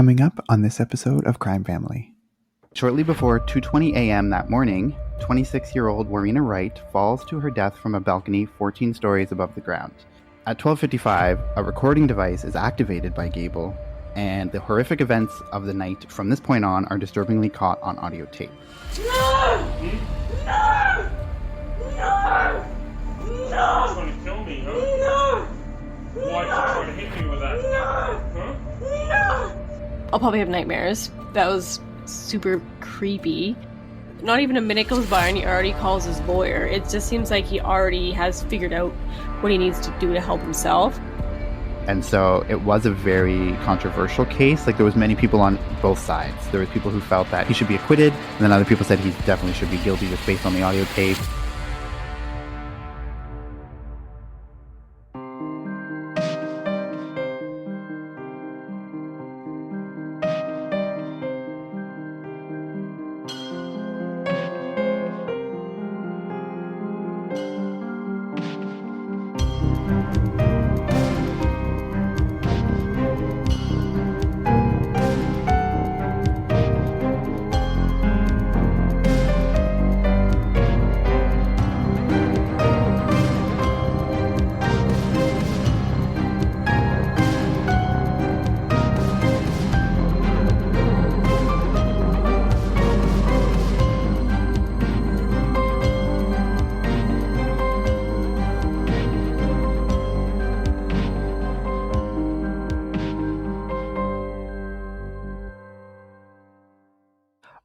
Coming up on this episode of Crime Family. Shortly before 2:20 a.m. that morning, 26-year-old Warriena Wright falls to her death from a balcony 14 stories above the ground. At 12:55, a recording device is activated by Gable, and the horrific events of the night from this point on are disturbingly caught on audio tape. No! No! No! No! You're trying to kill me, huh? No! Why did you try to hit me with that? No! Huh? No! I'll probably have nightmares. That was super creepy. Not even a minute goes by and he already calls his lawyer. It just seems like he already has figured out what he needs to do to help himself. And so it was a very controversial case. Like, there was many people on both sides. There was people who felt that he should be acquitted, and then other people said he definitely should be guilty just based on the audio tape.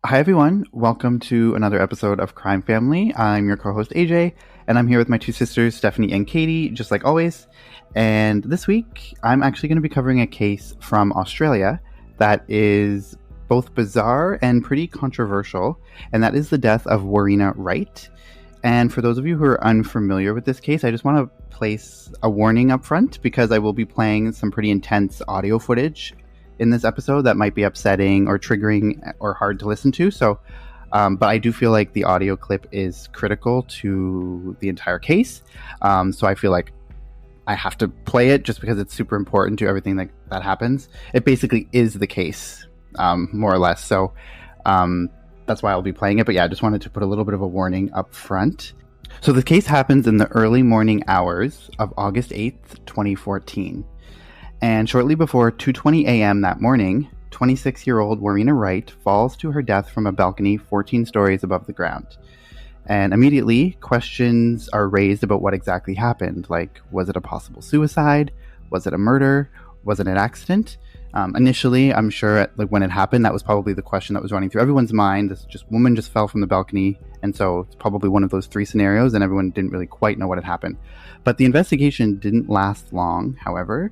Hi everyone, welcome to another episode of Crime Family. I'm your co-host AJ, and I'm here with my two sisters, Stephanie and Katie, just like always. And this week, I'm actually going to be covering a case from Australia that is both bizarre and pretty controversial, and that is the death of Warriena Wright. And for those of you who are unfamiliar with this case, I just want to place a warning up front because I will be playing some pretty intense audio footage in this episode that might be upsetting or triggering or hard to listen to. So, but I do feel like the audio clip is critical to the entire case. So I feel like I have to play it just because it's super important to everything that happens. It basically is the case, more or less. So that's why I'll be playing it. But yeah, I just wanted to put a little bit of a warning up front. So the case happens in the early morning hours of August 8th, 2014. And shortly before 2:20 a.m. that morning, 26-year-old Warriena Wright falls to her death from a balcony 14 stories above the ground. And immediately, questions are raised about what exactly happened. Like, was it a possible suicide? Was it a murder? Was it an accident? Initially, I'm sure when it happened, that was probably the question that was running through everyone's mind. This woman just fell from the balcony, and so it's probably one of those three scenarios, and everyone didn't really quite know what had happened. But the investigation didn't last long, however.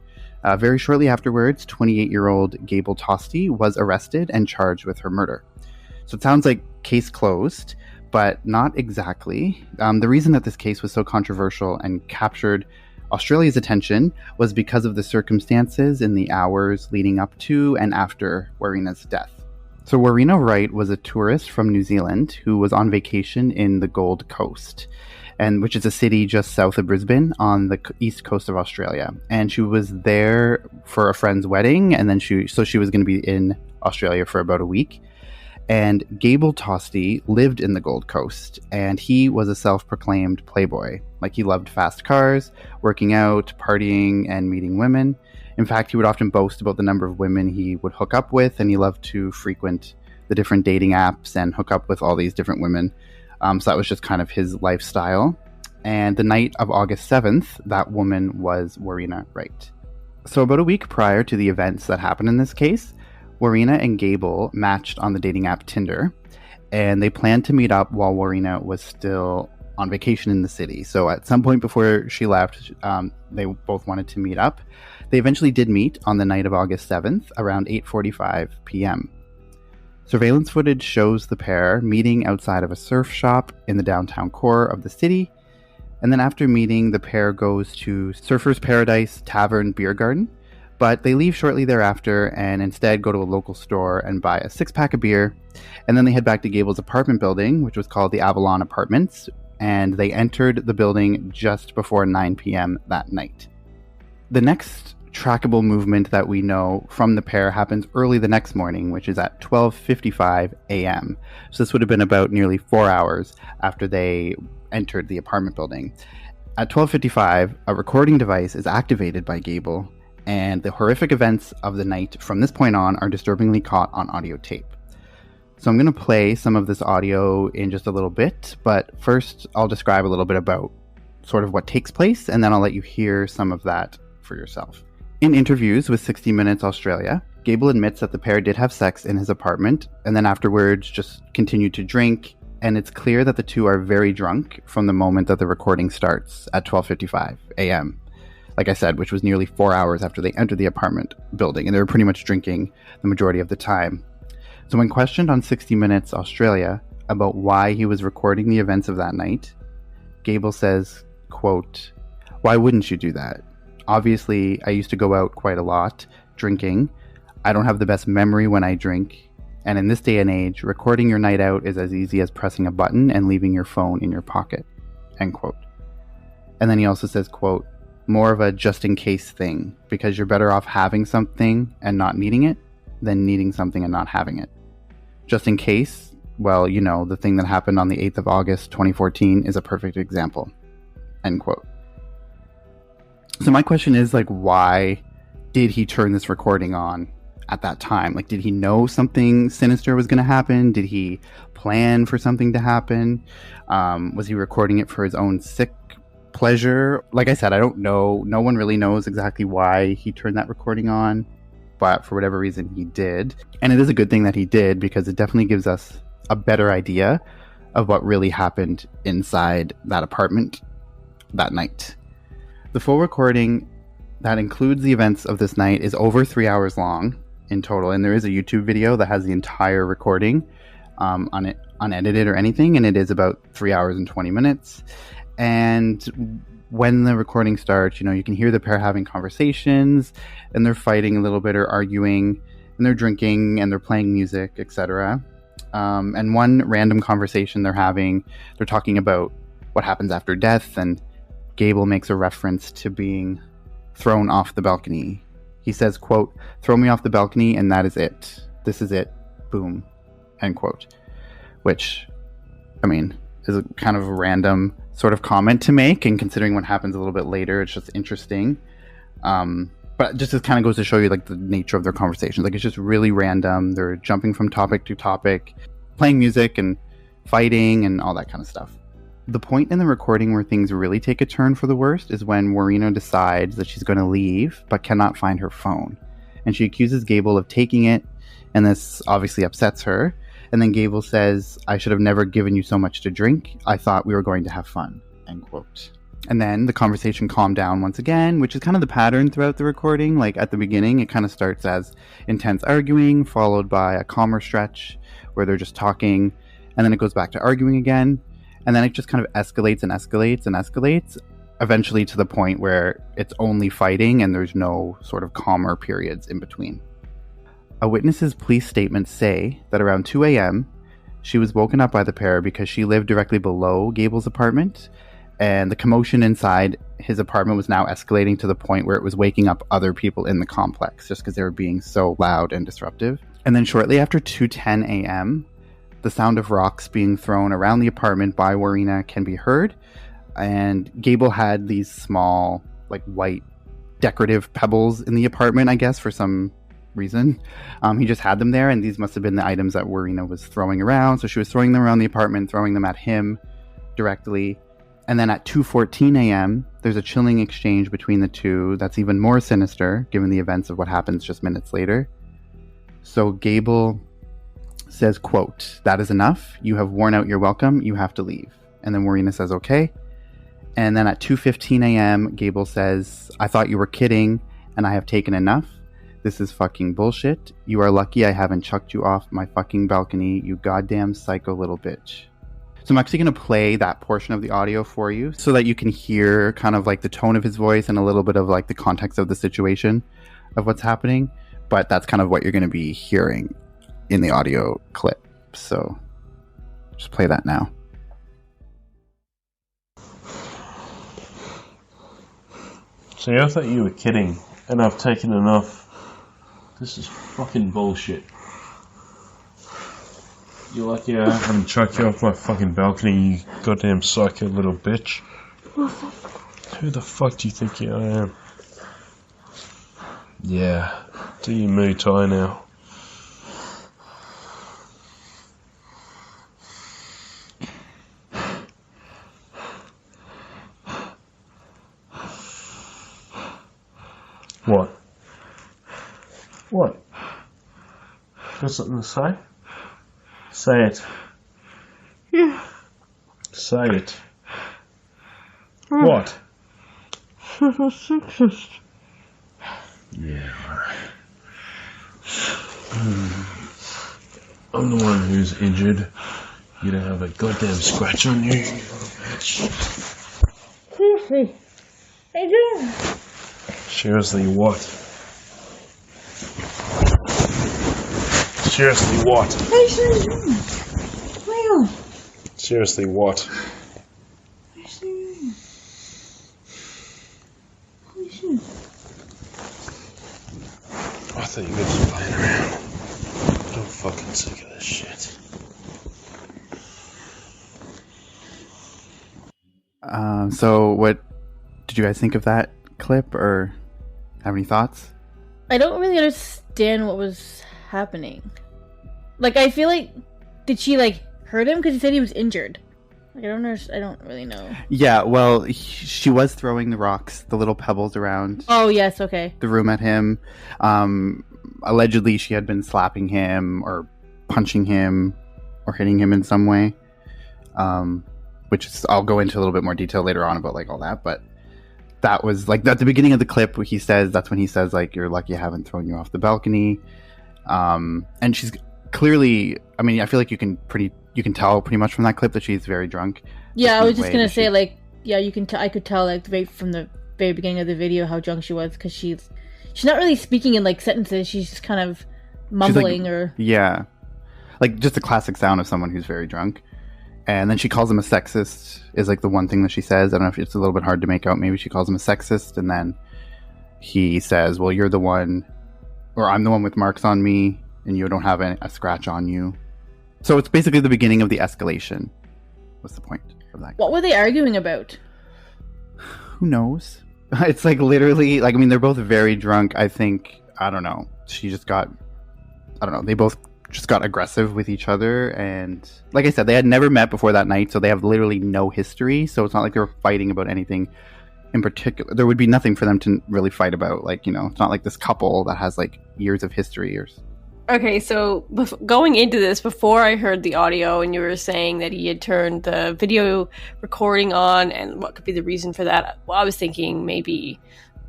Very shortly afterwards, 28-year-old Gable Tostee was arrested and charged with her murder. So it sounds like case closed, but not exactly. The reason that this case was so controversial and captured Australia's attention was because of the circumstances in the hours leading up to and after Warriena's death. So Warriena Wright was a tourist from New Zealand who was on vacation in the Gold Coast, which is a city just south of Brisbane on the east coast of Australia. And she was there for a friend's wedding, and then she was going to be in Australia for about a week. And Gable Tostee lived in the Gold Coast, and he was a self-proclaimed playboy. Like, he loved fast cars, working out, partying, and meeting women. In fact, he would often boast about the number of women he would hook up with, and he loved to frequent the different dating apps and hook up with all these different women. So that was just kind of his lifestyle. And the night of August 7th, that woman was Warriena Wright. So about a week prior to the events that happened in this case, Warriena and Gable matched on the dating app Tinder, and they planned to meet up while Warriena was still on vacation in the city. So at some point before she left, they both wanted to meet up. They eventually did meet on the night of August 7th around 8:45 p.m. Surveillance footage shows the pair meeting outside of a surf shop in the downtown core of the city. And then after meeting, the pair goes to Surfer's Paradise Tavern Beer Garden. But they leave shortly thereafter and instead go to a local store and buy a 6-pack of beer. And then they head back to Gable's apartment building, which was called the Avalon Apartments. And they entered the building just before 9 p.m. that night. The next trackable movement that we know from the pair happens early the next morning, which is at 12:55 a.m. So this would have been about nearly 4 hours after they entered the apartment building. At 12:55, a recording device is activated by Gable, and the horrific events of the night from this point on are disturbingly caught on audio tape. So I'm going to play some of this audio in just a little bit, but first I'll describe a little bit about sort of what takes place, and then I'll let you hear some of that for yourself. In interviews with 60 Minutes Australia, Gable admits that the pair did have sex in his apartment, and then afterwards just continued to drink, and it's clear that the two are very drunk from the moment that the recording starts at 12:55 a.m. Like I said, which was nearly 4 hours after they entered the apartment building, and they were pretty much drinking the majority of the time. So when questioned on 60 Minutes Australia about why he was recording the events of that night, Gable says, quote, "Why wouldn't you do that? Obviously, I used to go out quite a lot, drinking. I don't have the best memory when I drink. And in this day and age, recording your night out is as easy as pressing a button and leaving your phone in your pocket." End quote. And then he also says, quote, "More of a just-in-case thing, because you're better off having something and not needing it than needing something and not having it. Just in case, well, you know, the thing that happened on the 8th of August, 2014 is a perfect example." End quote. So my question is, like, why did he turn this recording on at that time? Like, did he know something sinister was going to happen? Did he plan for something to happen? Was he recording it for his own sick pleasure? Like I said, I don't know. No one really knows exactly why he turned that recording on, but for whatever reason he did. And it is a good thing that he did, because it definitely gives us a better idea of what really happened inside that apartment that night. The full recording that includes the events of this night is over 3 hours long in total, and there is a YouTube video that has the entire recording on it, unedited or anything, and it is about 3 hours and 20 minutes. And when the recording starts, you know, you can hear the pair having conversations, and they're fighting a little bit or arguing, and they're drinking, and they're playing music, etc. And one random conversation they're having, they're talking about what happens after death, and Gable makes a reference to being thrown off the balcony. He says, quote, "Throw me off the balcony and that is it. This is it. Boom." End quote. Which, I mean, is a kind of a random sort of comment to make, and considering what happens a little bit later, it's just interesting. But just it kind of goes to show you, like, the nature of their conversations. Like, it's just really random. They're jumping from topic to topic, playing music and fighting and all that kind of stuff. The point in the recording where things really take a turn for the worst is when Warriena decides that she's going to leave but cannot find her phone. And she accuses Gable of taking it, and this obviously upsets her. And then Gable says, "I should have never given you so much to drink. I thought we were going to have fun." End quote. And then the conversation calmed down once again, which is kind of the pattern throughout the recording. Like, at the beginning, it kind of starts as intense arguing, followed by a calmer stretch where they're just talking, and then it goes back to arguing again. And then it just kind of escalates and escalates and escalates, eventually to the point where it's only fighting and there's no sort of calmer periods in between. A witness's police statements say that around 2 a.m., she was woken up by the pair because she lived directly below Gable's apartment, and the commotion inside his apartment was now escalating to the point where it was waking up other people in the complex just because they were being so loud and disruptive. And then shortly after 2:10 a.m., the sound of rocks being thrown around the apartment by Warriena can be heard, and Gable had these small, like, white decorative pebbles in the apartment, I guess, for some reason. He just had them there, and these must have been the items that Warriena was throwing around. So she was throwing them around the apartment, throwing them at him directly. And then at 2:14 a.m., there's a chilling exchange between the two that's even more sinister, given the events of what happens just minutes later. So Gable says, quote, "That is enough. You have worn out your welcome. You have to leave." And then Warriena says, "Okay." And then at 2:15 a.m., Gable says, "I thought you were kidding, and I have taken enough. This is fucking bullshit. You are lucky I haven't chucked you off my fucking balcony, you goddamn psycho little bitch." So I'm actually going to play that portion of the audio for you so that you can hear kind of like the tone of his voice and a little bit of like the context of the situation of what's happening. But that's kind of what you're going to be hearing in the audio clip. So just play that now. So I thought you were kidding, And I've taken enough. This is fucking bullshit. You're lucky I haven't chucked you off my fucking balcony, you goddamn psycho little bitch. Who the fuck do you think I am? Yeah, do your Muay Thai now. What? What? Got something to say? Say it. Yeah. Say it. What? You're so sexist. Yeah, right. I'm the one who's injured. You don't have a goddamn scratch on you, you little bitch. Seriously. I do. Seriously, what? Seriously, what? I see. Well. Seriously, what? I see. I see. I thought you were just playing around. But I'm fucking sick of this shit. So what did you guys think of that clip, or have any thoughts? I don't really understand what was happening. Like, I feel like, did she like hurt him because he said he was injured? Like, I don't really know. Yeah, well, she was throwing the rocks, the little pebbles around Oh yes, okay. the room at him. Allegedly, she had been slapping him or punching him or hitting him in some way. Which is, I'll go into a little bit more detail later on about like all that, but that was like at the beginning of the clip. That's when he says like, "You're lucky I haven't thrown you off the balcony." And she's clearly, I mean, I feel like you can tell pretty much from that clip that she's very drunk. Yeah, I was just gonna that say she- like, yeah, you can. I could tell like right from the very beginning of the video how drunk she was, because she's not really speaking in like sentences. She's just kind of mumbling or Yeah, like just a classic sound of someone who's very drunk. And then she calls him a sexist, is like the one thing that she says. I don't know if it's a little bit hard to make out. Maybe she calls him a sexist, and then he says, "Well, you're the one, or I'm the one with marks on me, and you don't have a scratch on you." So it's basically the beginning of the escalation. What's the point of that? what were they arguing about? Who knows? It's like literally, like, I mean, they're both very drunk. I think, I don't know. They both just got aggressive with each other, and like I said, they had never met before that night, so they have literally no history. So it's not like they were fighting about anything in particular. There would be nothing for them to really fight about. Like, you know, it's not like this couple that has like years of history or. Okay, so going into this, before I heard the audio and you were saying that he had turned the video recording on and what could be the reason for that, well, I was thinking maybe,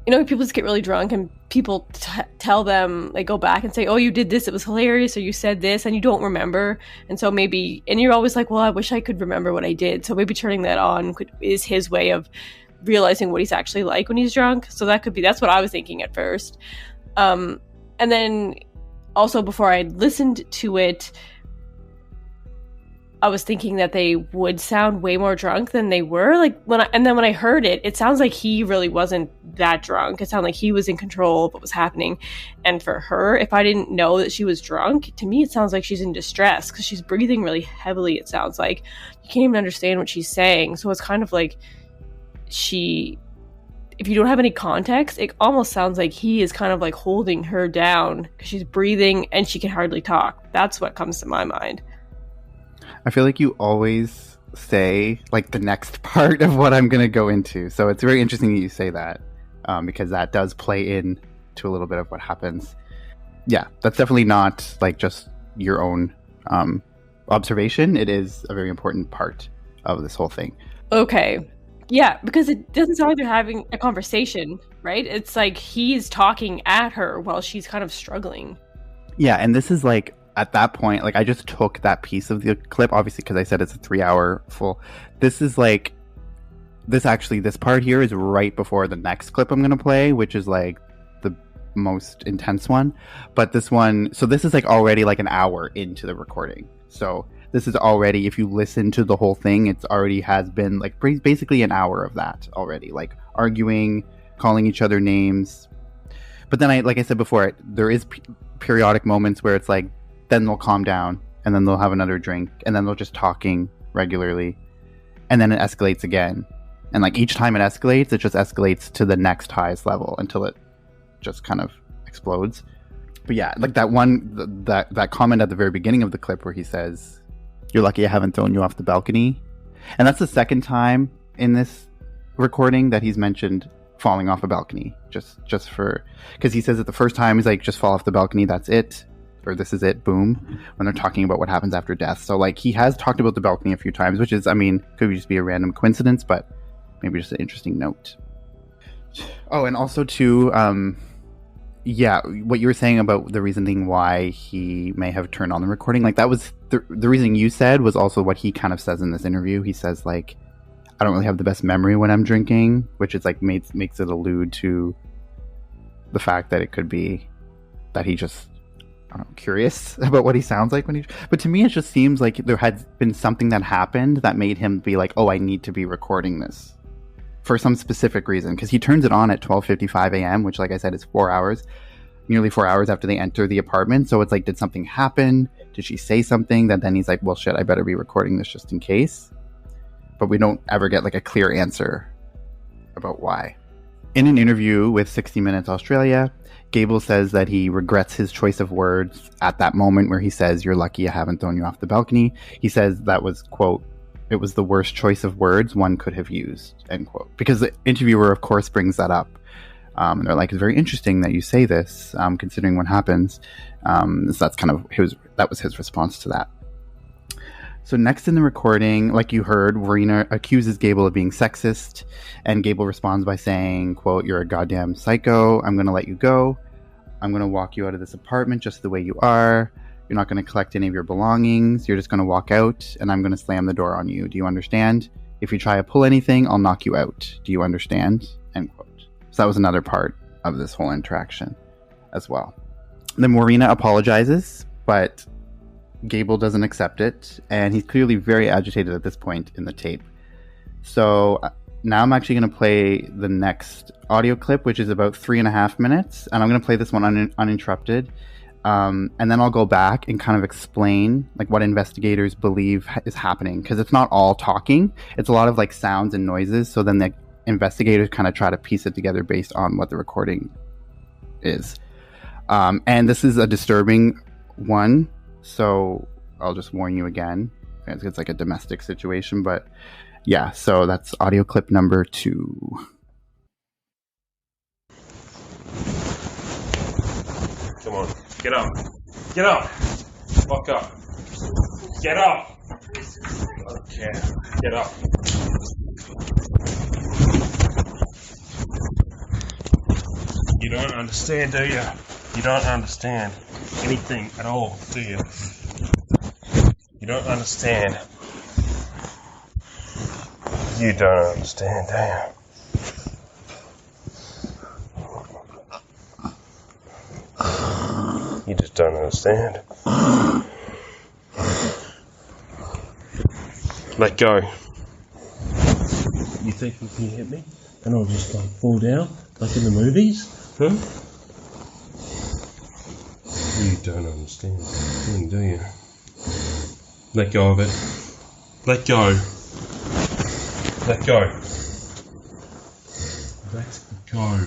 you know, people just get really drunk and people tell them, like, go back and say, oh, you did this, it was hilarious, or you said this, and you don't remember. And so maybe, and you're always like, well, I wish I could remember what I did. So maybe turning that on is his way of realizing what he's actually like when he's drunk. So that's what I was thinking at first. And then also, before I listened to it, I was thinking that they would sound way more drunk than they were. Like when I heard it, it sounds like he really wasn't that drunk. It sounded like he was in control of what was happening. And for her, if I didn't know that she was drunk, to me it sounds like she's in distress because she's breathing really heavily. It sounds like you can't even understand what she's saying. So it's kind of like if you don't have any context, it almost sounds like he is kind of like holding her down because she's breathing and she can hardly talk. That's what comes to my mind. I feel like you always say like the next part of what I'm going to go into. So it's very interesting that you say that because that does play in to a little bit of what happens. Yeah, that's definitely not like just your own observation. It is a very important part of this whole thing. Okay. Yeah, because it doesn't sound like they're having a conversation, right? It's like he's talking at her while she's kind of struggling. Yeah, and this is like, at that point, like I just took that piece of the clip, obviously, because I said it's a 3-hour full. This is like, this part here is right before the next clip I'm going to play, which is like the most intense one. But this one, so this is like already like an hour into the recording. So this is already, if you listen to the whole thing, it's already has been like basically an hour of that already, like arguing, calling each other names. But then, like I said before, there is periodic moments where it's like, then they'll calm down, and then they'll have another drink, and then they'll just talking regularly, and then it escalates again. And like each time it escalates, it just escalates to the next highest level until it just kind of explodes. But yeah, like that comment at the very beginning of the clip where he says, "You're lucky I haven't thrown you off the balcony," and that's the second time in this recording that he's mentioned falling off a balcony. Just for, because he says that the first time he's like, "Just fall off the balcony, that's it," or "This is it, boom," when they're talking about what happens after death. So like he has talked about the balcony a few times, which is, I mean, could just be a random coincidence, but maybe just an interesting note. Oh, and also too, yeah, what you were saying about the reasoning why he may have turned on the recording, like that was the reasoning you said was also what he kind of says in this interview. He says like, "I don't really have the best memory when I'm drinking," which is like makes it allude to the fact that it could be that he just, I don't know, curious about what he sounds like when he. But to me, it just seems like there had been something that happened that made him be like, "Oh, I need to be recording this." For some specific reason, because he turns it on at 12:55 a.m., which, like I said, is nearly 4 hours after they enter the apartment. So it's like, did something happen? Did she say something that then he's like, "Well, shit, I better be recording this just in case." But we don't ever get like a clear answer about why. In an interview with 60 Minutes Australia, Gable says that he regrets his choice of words at that moment where he says, "You're lucky I haven't thrown you off the balcony." He says that was, quote, "It was the worst choice of words one could have used," end quote. Because the interviewer, of course, brings that up. And they're like, "It's very interesting that you say this, considering what happens." So that's kind of that was his response to that. So next in the recording, like you heard, Warriena accuses Gable of being sexist, and Gable responds by saying, quote, "You're a goddamn psycho. I'm going to let you go. I'm going to walk you out of this apartment just the way you are. You're not going to collect any of your belongings. You're just going to walk out, and I'm going to slam the door on you. Do you understand? If you try to pull anything, I'll knock you out. Do you understand?" End quote. So that was another part of this whole interaction as well. Then Warriena apologizes, but Gable doesn't accept it, and he's clearly very agitated at this point in the tape. So now I'm actually going to play the next audio clip, which is about 3.5 minutes, and I'm going to play this one uninterrupted. And then I'll go back and kind of explain like what investigators believe is happening, because it's not all talking. It's a lot of like sounds and noises. So then the investigators kind of try to piece it together based on what the recording is. And this is a disturbing one, so I'll just warn you again. It's like a domestic situation, but yeah, so that's audio clip number 2. Come on, get up. Get up. Fuck up. Get up. Okay, get up. You don't understand, do you? You don't understand anything at all, do you? You don't understand. You don't understand, do you? You just don't understand. Let go. You think you can hit me and I'll just like fall down like in the movies? Huh? You don't understand, do you? Let go of it. Let go. Let go. Let go.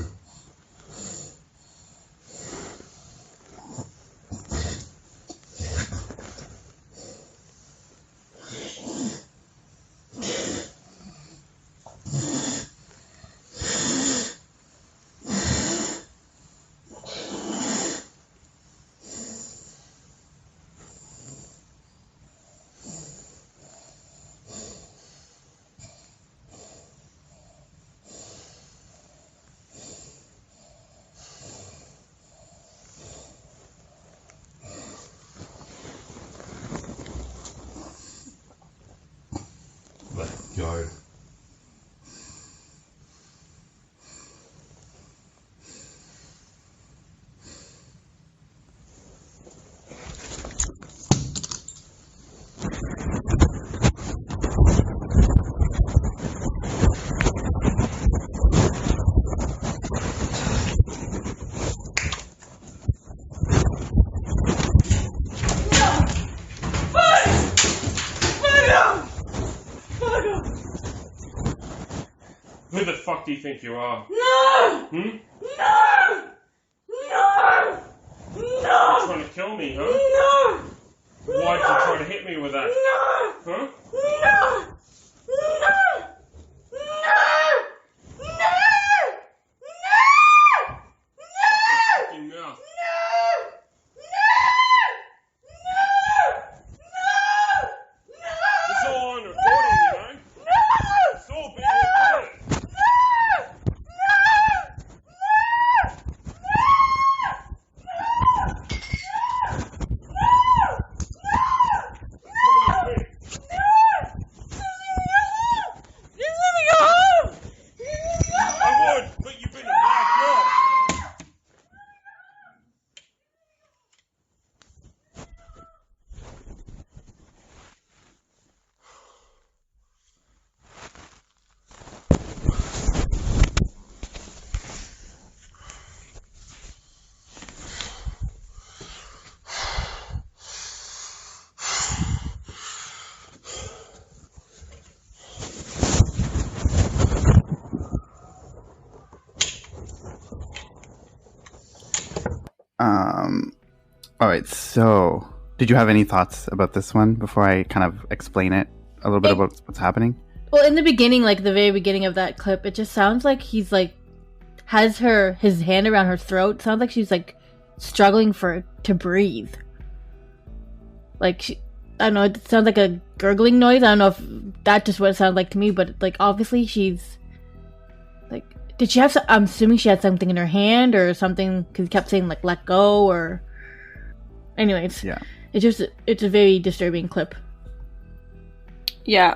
do you think you are? No! Hmm? No! No! You're No! trying to kill me, huh? No! Why'd you try to hit me with that? No! Huh? No! No! No! No! Fucking mouth. It's all on recording, you know? It's all being recorded. Come here, quick. I would, but you've been a bad girl. All right. So, did you have any thoughts about this one before I kind of explain it a little bit about what's happening? Well, in the beginning, like the very beginning of that clip, it just sounds like he's like has his hand around her throat. Sounds like she's like struggling to breathe. Like I don't know. It sounds like a gurgling noise. I don't know if that's just what it sounds like to me, but like obviously she's like. Did she have? I'm assuming she had something in her hand or something because he kept saying like "let go" or. Anyways, Yeah. It's a very disturbing clip. Yeah,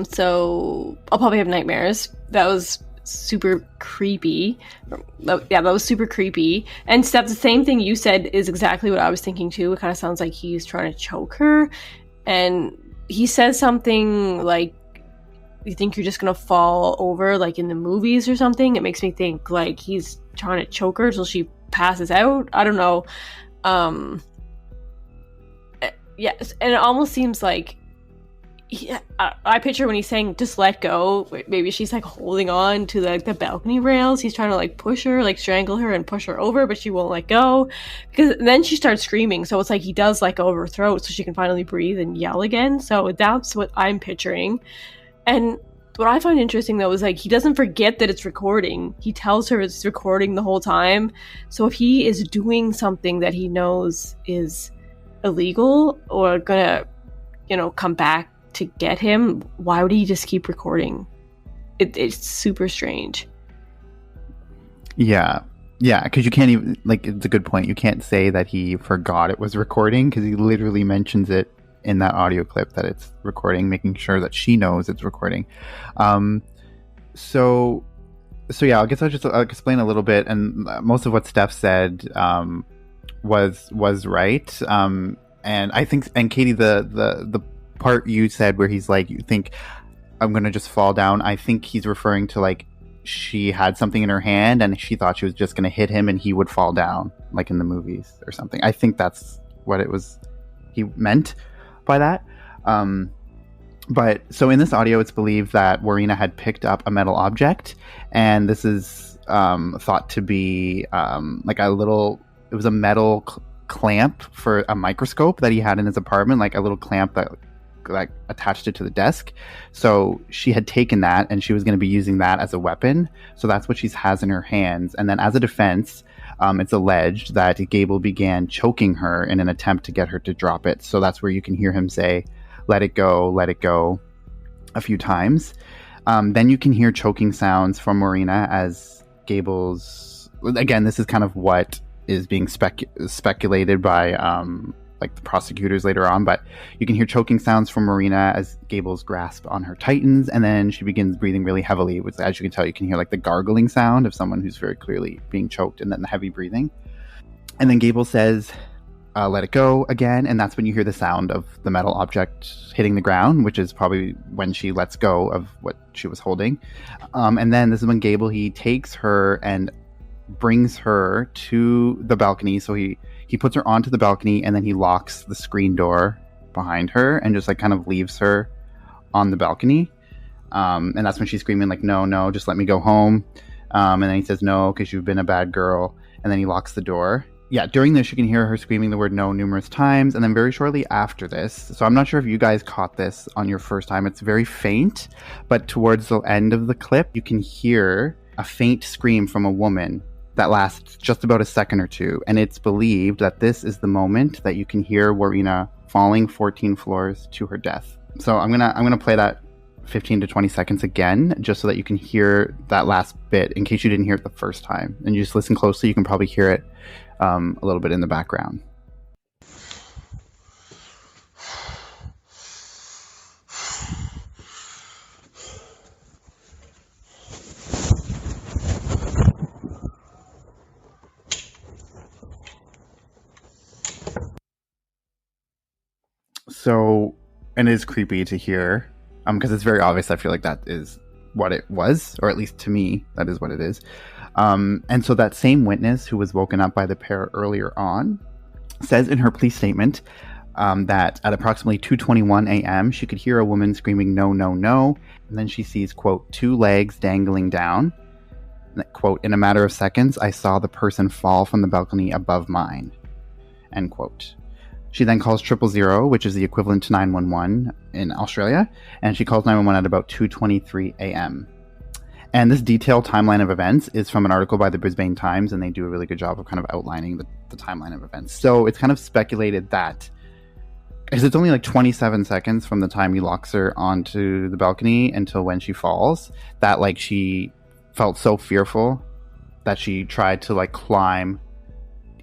so I'll probably have nightmares. That was super creepy. Yeah, that was super creepy. And Steph, the same thing you said is exactly what I was thinking too. It kind of sounds like he's trying to choke her. And he says something like, you think you're just gonna fall over like in the movies or something? It makes me think like he's trying to choke her till she passes out. I don't know. Yes, and it almost seems like I picture when he's saying just let go, maybe she's like holding on to the balcony rails. He's trying to like push her, like strangle her and push her over, but she won't let go because then she starts screaming. So it's like he does let go of her throat so she can finally breathe and yell again. So that's what I'm picturing. And what I find interesting though is like he doesn't forget that it's recording. He tells her it's recording the whole time. So if he is doing something that he knows is illegal or gonna, come back to get him, why would he just keep recording? It's super strange. Yeah, because you can't even, like, it's a good point. You can't say that he forgot it was recording because he literally mentions it in that audio clip that it's recording, making sure that she knows it's recording. So yeah, I guess I'll explain a little bit, and most of what Steph said was right. And I think, and Katie, the part you said where he's like, you think I'm gonna just fall down, I think he's referring to like she had something in her hand and she thought she was just gonna hit him and he would fall down like in the movies or something. I think that's what he meant by that. But so in this audio, it's believed that Warriena had picked up a metal object, and this is thought to be like it was a metal clamp for a microscope that he had in his apartment, like a little clamp that like attached it to the desk. So she had taken that and she was going to be using that as a weapon. So that's what she has in her hands. And then as a defense, it's alleged that Gable began choking her in an attempt to get her to drop it. So that's where you can hear him say, let it go, a few times. Then you can hear choking sounds from Warriena as Gable's, again, this is kind of what is being speculated by like the prosecutors later on, but you can hear choking sounds from Warriena as Gable's grasp on her tightens, and then she begins breathing really heavily, which, as you can tell, you can hear like the gargling sound of someone who's very clearly being choked, and then the heavy breathing. And then Gable says, let it go again, and that's when you hear the sound of the metal object hitting the ground, which is probably when she lets go of what she was holding. And then this is when Gable, he takes her and brings her to the balcony. So he puts her onto the balcony, and then he locks the screen door behind her and just like kind of leaves her on the balcony. And that's when she's screaming like, no, just let me go home. And then he says, no, because you've been a bad girl. And then he locks the door. Yeah, during this, you can hear her screaming the word no numerous times. And then very shortly after this, so I'm not sure if you guys caught this on your first time. It's very faint, but towards the end of the clip, you can hear a faint scream from a woman that lasts just about a second or two. And it's believed that this is the moment that you can hear Warriena falling 14 floors to her death. So I'm gonna play that 15 to 20 seconds again, just so that you can hear that last bit in case you didn't hear it the first time. And you just listen closely, you can probably hear it a little bit in the background. So, and it is creepy to hear, because it's very obvious. I feel like that is what it was, or at least to me, that is what it is. And so that same witness who was woken up by the pair earlier on says in her police statement that at approximately 2:21 a.m. she could hear a woman screaming no, and then she sees, quote, 2 legs dangling down. Quote, in a matter of seconds, I saw the person fall from the balcony above mine, end quote. She then calls 000, which is the equivalent to 911 in Australia, and she calls 911 at about 2:23 a.m. And this detailed timeline of events is from an article by the Brisbane Times, and they do a really good job of kind of outlining the timeline of events. So it's kind of speculated that, because it's only like 27 seconds from the time he locks her onto the balcony until when she falls, that like she felt so fearful that she tried to like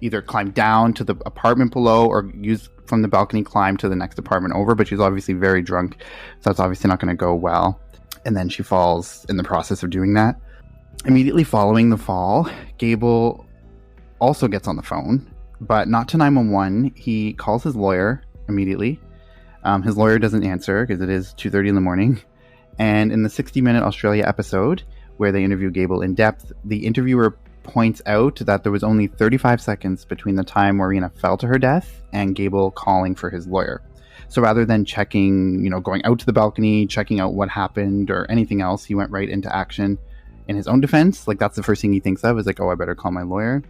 either climb down to the apartment below or use from the balcony climb to the next apartment over, but she's obviously very drunk, so that's obviously not going to go well. And then she falls in the process of doing that. Immediately following the fall, Gable also gets on the phone, but not to 911. He calls his lawyer immediately. His lawyer doesn't answer because it is 2:30 in the morning. And in the 60-minute Australia episode, where they interview Gable in depth, the interviewer points out that there was only 35 seconds between the time Warriena fell to her death and Gable calling for his lawyer. So rather than checking, going out to the balcony, checking out what happened or anything else, he went right into action in his own defense. Like, that's the first thing he thinks of is like, oh, I better call my lawyer.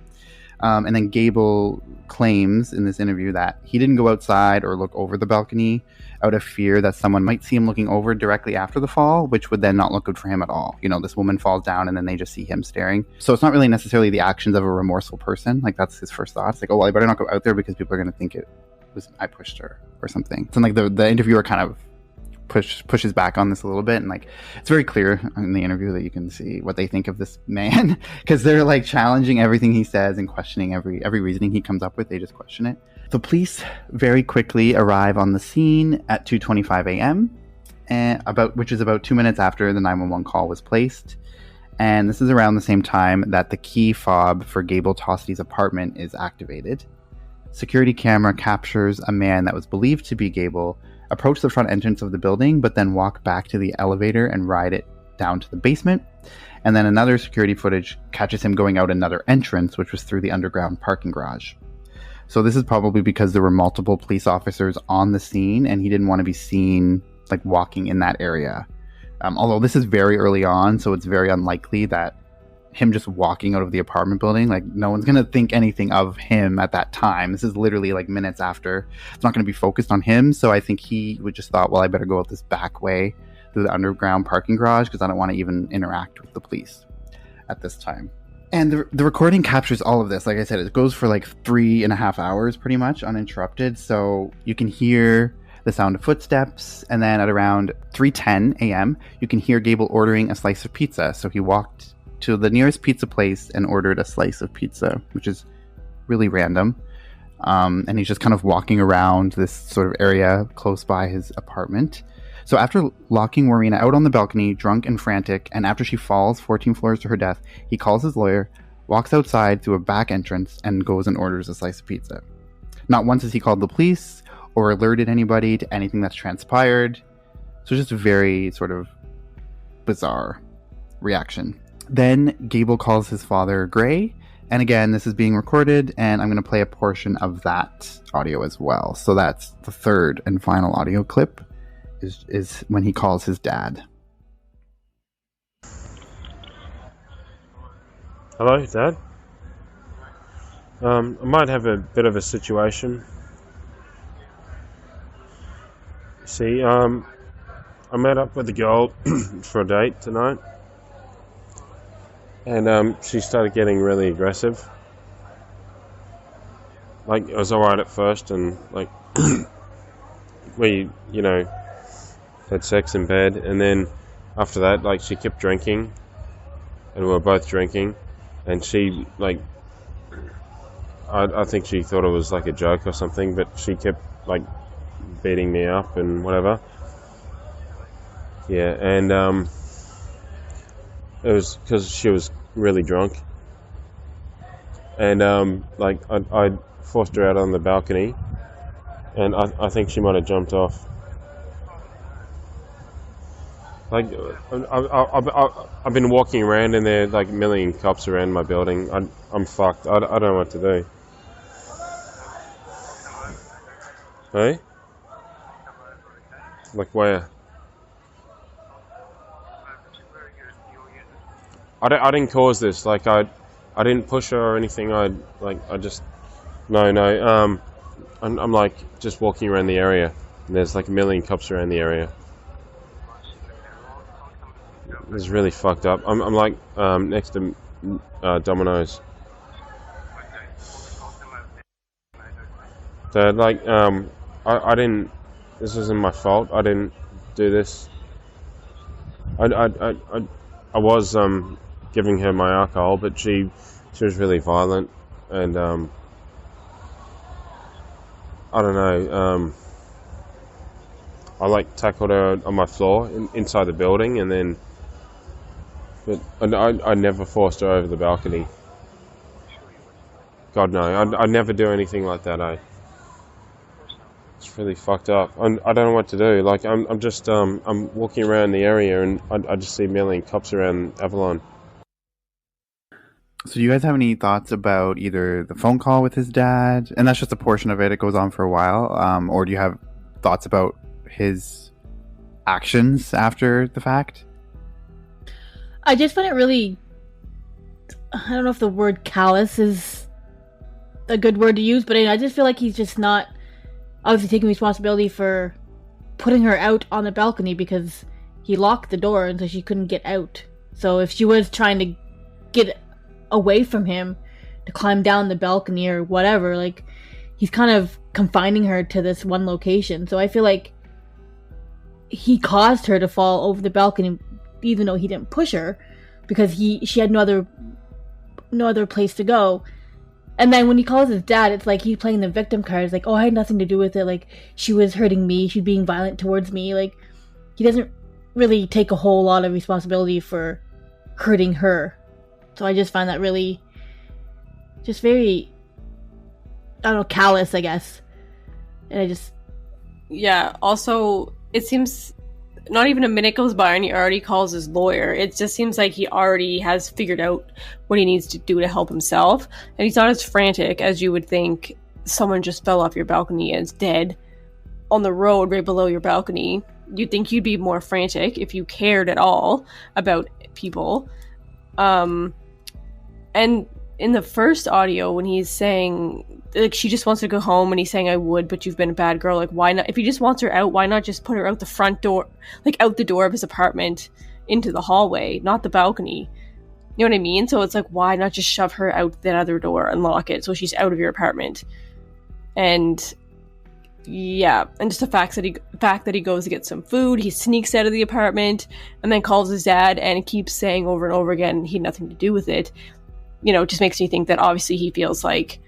And then Gable claims in this interview that he didn't go outside or look over the balcony out of fear that someone might see him looking over directly after the fall, which would then not look good for him at all. This woman falls down and then they just see him staring. So it's not really necessarily the actions of a remorseful person. Like, that's his first thought. It's like, oh, well, I better not go out there because people are going to think it was I pushed her or something. So like the interviewer kind of pushes back on this a little bit, and like it's very clear in the interview that you can see what they think of this man, because they're like challenging everything he says and questioning every reasoning he comes up with. They just question it. The police very quickly arrive on the scene at 2:25 a.m. which is about 2 minutes after the 911 call was placed, and this is around the same time that the key fob for Gable Tostee's apartment is activated. Security camera captures a man that was believed to be Gable approach the front entrance of the building, but then walk back to the elevator and ride it down to the basement. And then another security footage catches him going out another entrance, which was through the underground parking garage. So this is probably because there were multiple police officers on the scene and he didn't want to be seen like walking in that area. Although this is very early on, so it's very unlikely that him just walking out of the apartment building, like no one's going to think anything of him at that time. This is literally like minutes after. It's not going to be focused on him. So I think he would just thought, well, I better go out this back way through the underground parking garage because I don't want to even interact with the police at this time. And the recording captures all of this. Like I said, it goes for like 3.5 hours pretty much uninterrupted. So you can hear the sound of footsteps. And then at around 3:10 a.m., you can hear Gable ordering a slice of pizza. So he walked to the nearest pizza place and ordered a slice of pizza, which is really random. And he's just kind of walking around this sort of area close by his apartment. So after locking Warriena out on the balcony, drunk and frantic, and after she falls 14 floors to her death, he calls his lawyer, walks outside through a back entrance, and goes and orders a slice of pizza. Not once has he called the police or alerted anybody to anything that's transpired. So just a very sort of bizarre reaction. Then Gable calls his father Gray, and again, this is being recorded, and I'm going to play a portion of that audio as well. So that's the third and final audio clip, is when he calls his dad. Hello, Dad? I might have a bit of a situation. See, I met up with a girl for a date tonight, and she started getting really aggressive. Like, it was alright at first, and like, we, had sex in bed, and then after that, like, she kept drinking, and we were both drinking, and she, like, I think she thought it was like a joke or something, but she kept, like, beating me up and whatever. Yeah, and it was because she was really drunk, and like, I forced her out on the balcony, and I think she might have jumped off. Like, I've been walking around and there are like a million cops around my building. I'm fucked. I don't know what to do. Hey? Like where? I didn't cause this. Like I didn't push her or anything. I'm like just walking around the area, and there's like a million cops around the area. It's really fucked up. I'm like next to Domino's. Dad, like I didn't. This isn't my fault. I didn't do this. I was giving her my alcohol, but she was really violent, and I don't know. I like tackled her on my floor inside the building, and then, but I never forced her over the balcony. God no, I'd never do anything like that. It's really fucked up. I don't know what to do. Like I'm just I'm walking around the area, and I just see a million cops around Avalon. So do you guys have any thoughts about either the phone call with his dad, and that's just a portion of it, it goes on for a while, or do you have thoughts about his actions after the fact? I just find it really, I don't know if the word callous is a good word to use, but I just feel like he's just not obviously taking responsibility for putting her out on the balcony because he locked the door and so she couldn't get out. So if she was trying to get away from him to climb down the balcony or whatever, like, he's kind of confining her to this one location. So I feel like he caused her to fall over the balcony even though he didn't push her because she had no other place to go. And then when he calls his dad, it's like he's playing the victim card. It's like, oh, I had nothing to do with it. Like, she was hurting me. She's being violent towards me. Like, he doesn't really take a whole lot of responsibility for hurting her. So I just find that really, just very, I don't know, callous, I guess. And I just... Yeah, also, it seems not even a minute goes by and he already calls his lawyer. It just seems like he already has figured out what he needs to do to help himself. And he's not as frantic as you would think someone just fell off your balcony and is dead on the road right below your balcony. You'd think you'd be more frantic if you cared at all about people. And in the first audio, when he's saying, like, she just wants to go home, and he's saying, I would, but you've been a bad girl. Like, why not? If he just wants her out, why not just put her out the front door, like, out the door of his apartment into the hallway, not the balcony? You know what I mean? So it's like, why not just shove her out that other door and lock it so she's out of your apartment? And yeah, and just the fact that he goes to get some food, he sneaks out of the apartment and then calls his dad and keeps saying over and over again he had nothing to do with it. You know, it just makes me think that obviously he feels like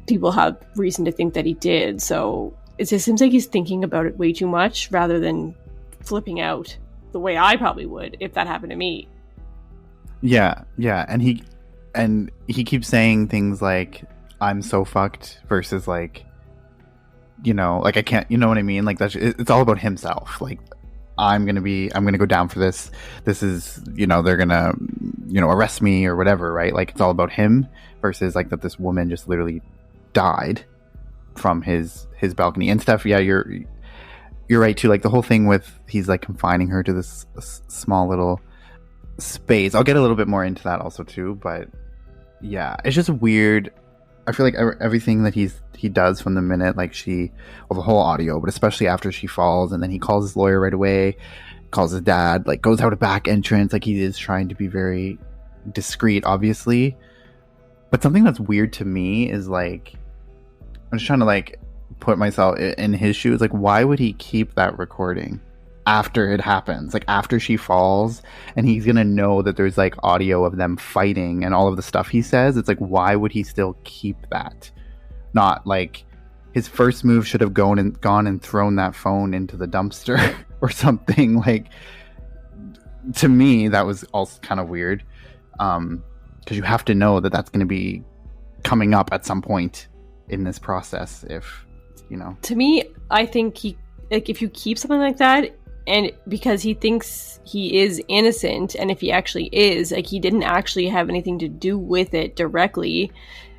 people have reason to think that he did. So it just seems like he's thinking about it way too much rather than flipping out the way I probably would if that happened to me. Yeah, and he keeps saying things like, I'm so fucked, versus like, you know, like, I can't, you know what I mean? Like, it's all about himself. Like, I'm gonna go down for this. This is, you know, they're gonna, you know, arrest me or whatever, right? Like, it's all about him versus like that this woman just literally died from his balcony and stuff. Yeah, you're right too. Like, the whole thing with he's like confining her to this small little space. I'll get a little bit more into that also too, but yeah, it's just weird. I feel like everything that he does from the minute, like the whole audio, but especially after she falls, and then he calls his lawyer right away, calls his dad, like goes out a back entrance, like he is trying to be very discreet, obviously. But something that's weird to me is like, I'm just trying to like put myself in his shoes. Like, why would he keep that recording after it happens? Like after she falls, and he's gonna know that there's like audio of them fighting and all of the stuff he says. It's like, why would he still keep that? Not like his first move should have gone and thrown that phone into the dumpster or something. Like, to me, that was also kind of weird. Because you have to know that that's going to be coming up at some point in this process. If you know, to me, I think if you keep something like that, and because he thinks he is innocent, and if he actually is, like he didn't actually have anything to do with it directly,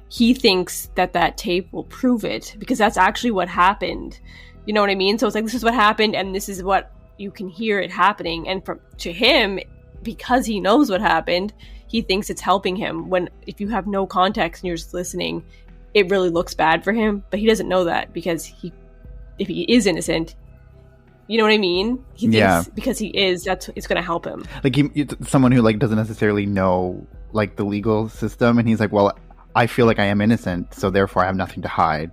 he thinks that tape will prove it, because that's actually what happened. You know what I mean? So it's like, this is what happened, and this is what you can hear it happening. And to him, because he knows what happened, he thinks it's helping him, when if you have no context and you're just listening, it really looks bad for him. But he doesn't know that, because if he is innocent, you know what I mean? He thinks because he is, it's going to help him. Like someone who like doesn't necessarily know like the legal system, and he's like, well, I feel like I am innocent, so therefore I have nothing to hide.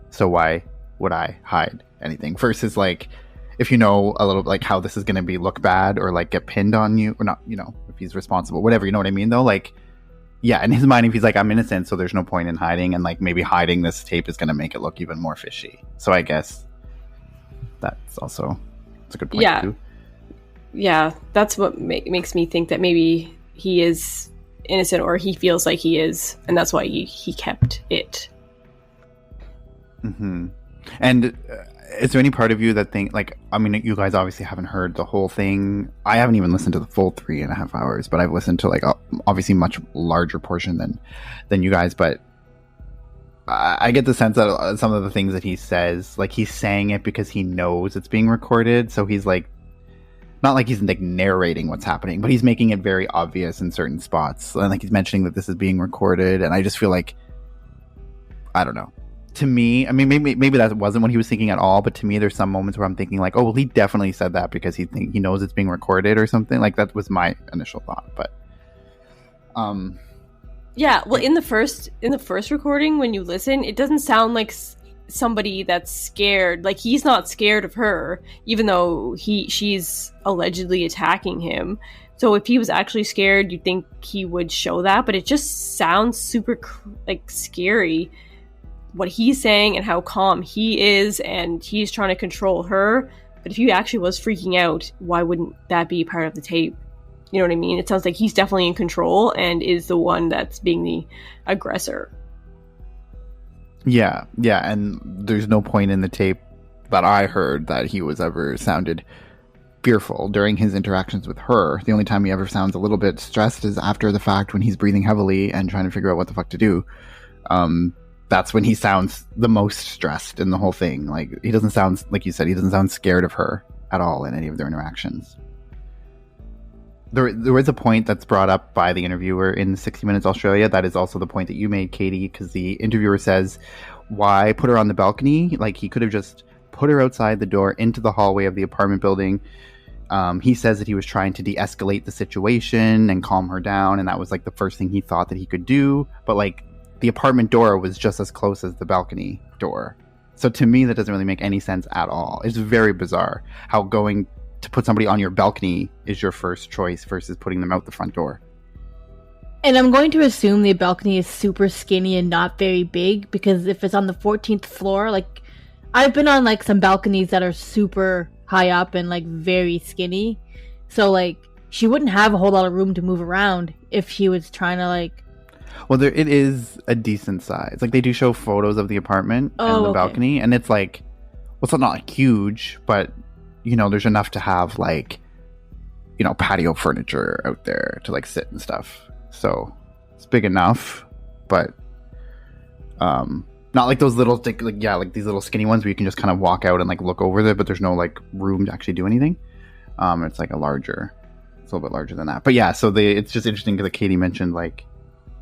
So why would I hide anything? Versus like, if you know a little like how this is going to be look bad, or like get pinned on you, or not, you know, if he's responsible, whatever, you know what I mean though? Like, yeah, in his mind, if he's like, I'm innocent, so there's no point in hiding, and like maybe hiding this tape is going to make it look even more fishy. So I guess that's a good point too. Yeah, that's what makes me think that maybe he is innocent, or he feels like he is, and that's why he kept it. Mm-hmm. And is there any part of you that think, like, I mean, you guys obviously haven't heard the whole thing. I haven't even listened to the full 3.5 hours, but I've listened to like obviously much larger portion than you guys. But I get the sense that some of the things that he says, like he's saying it because he knows it's being recorded. So he's like, not like he's like narrating what's happening, but he's making it very obvious in certain spots. And like he's mentioning that this is being recorded. And I just feel like, I don't know. To me, I mean, maybe that wasn't what he was thinking at all, but to me, there's some moments where I'm thinking like, oh, well, he definitely said that because he knows it's being recorded or something. Like that was my initial thought, but yeah. Well, in the first recording, when you listen, it doesn't sound like somebody that's scared. Like he's not scared of her, even though she's allegedly attacking him. So if he was actually scared, you'd think he would show that, but it just sounds super like scary. What he's saying and how calm he is, and he's trying to control her. But if he actually was freaking out, why wouldn't that be part of the tape? You know what I mean? It sounds like he's definitely in control and is the one that's being the aggressor. Yeah, and there's no point in the tape that I heard that he was ever sounded fearful during his interactions with her. The only time he ever sounds a little bit stressed is after the fact, when he's breathing heavily and trying to figure out what the fuck to do. That's when he sounds the most stressed in the whole thing. Like, he doesn't sound, like you said, he doesn't sound scared of her at all in any of their interactions. There is a point that's brought up by the interviewer in 60 Minutes Australia. That is also the point that you made, Katie, because the interviewer says, why put her on the balcony? Like, he could have just put her outside the door into the hallway of the apartment building. He says that he was trying to de-escalate the situation and calm her down, and that was like the first thing he thought that he could do. But like, the apartment door was just as close as the balcony door. So to me, that doesn't really make any sense at all. It's very bizarre how going to put somebody on your balcony is your first choice versus putting them out the front door. And I'm going to assume the balcony is super skinny and not very big, because if it's on the 14th floor, like, I've been on like some balconies that are super high up and like very skinny. So like, she wouldn't have a whole lot of room to move around if she was trying to like... Well, it is a decent size. Like, they do show photos of the apartment and the balcony, and it's like, well, it's not like huge, but, you know, there's enough to have, like, you know, patio furniture out there to, like, sit and stuff. So, it's big enough, but, not like those little, like these little skinny ones where you can just kind of walk out and, like, look over there, but there's no, like, room to actually do anything. It's, like, a larger It's a little bit larger than that. But yeah, so it's just interesting that Katie mentioned, like,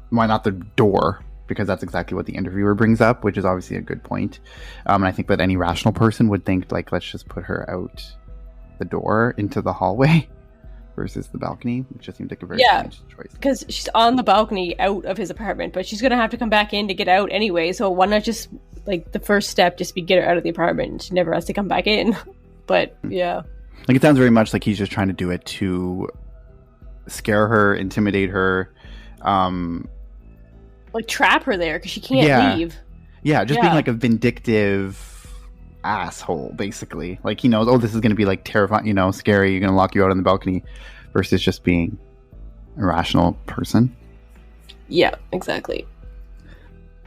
why not the door? Because that's exactly what the interviewer brings up, which is obviously a good point. And I think that any rational person would think, like, let's just put her out the door into the hallway versus the balcony, which just seemed like a very strange choice. Because she's on the balcony out of his apartment, but she's going to have to come back in to get out anyway. So why not just, like, the first step just be get her out of the apartment and she never has to come back in. But yeah. Like, it sounds very much like he's just trying to do it to scare her, intimidate her, like trap her there because she can't leave. Yeah, just being like a vindictive asshole, basically. Like, he knows, oh, this is going to be like terrifying, you know, scary. You're going to lock you out on the balcony, versus just being a rational person. Yeah, exactly.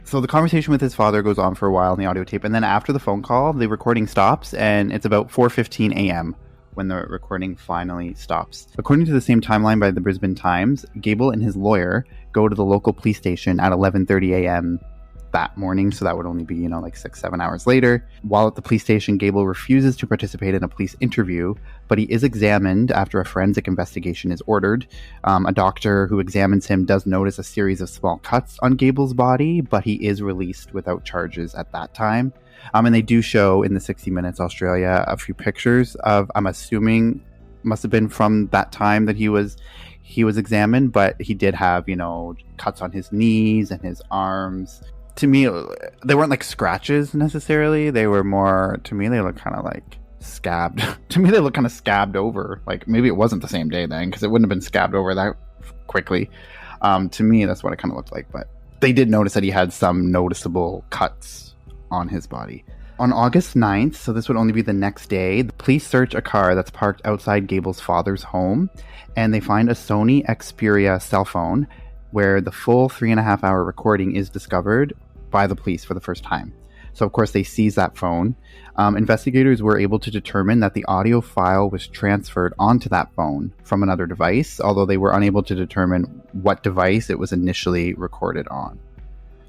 So the conversation with his father goes on for a while in the audio tape, and then after the phone call, the recording stops, and it's about 4:15 a.m. when the recording finally stops. According to the same timeline by the Brisbane Times, Gable and his lawyer go to the local police station at 11:30 a.m. that morning, so that would only be, you know, like 6-7 hours later. While at the police station, Gable refuses to participate in a police interview, but he is examined after a forensic investigation is ordered. A doctor who examines him does notice a series of small cuts on Gable's body, but he is released without charges at that time. And they do show in the 60 Minutes Australia a few pictures of, I'm assuming, must have been from that time that he was examined, but he did have, you know, cuts on his knees and his arms. To me, they weren't like scratches necessarily. They were more, to me, they look kind of like scabbed. To me, they look kind of scabbed over. Like, maybe it wasn't the same day then, because it wouldn't have been scabbed over that quickly. To me, that's what it kind of looked like. But they did notice that he had some noticeable cuts on his body. On August 9th, so this would only be the next day, the police search a car that's parked outside Gable's father's home, and they find a Sony Xperia cell phone where the full 3.5-hour recording is discovered by the police for the first time. So, of course, they seize that phone. Investigators were able to determine that the audio file was transferred onto that phone from another device, although they were unable to determine what device it was initially recorded on.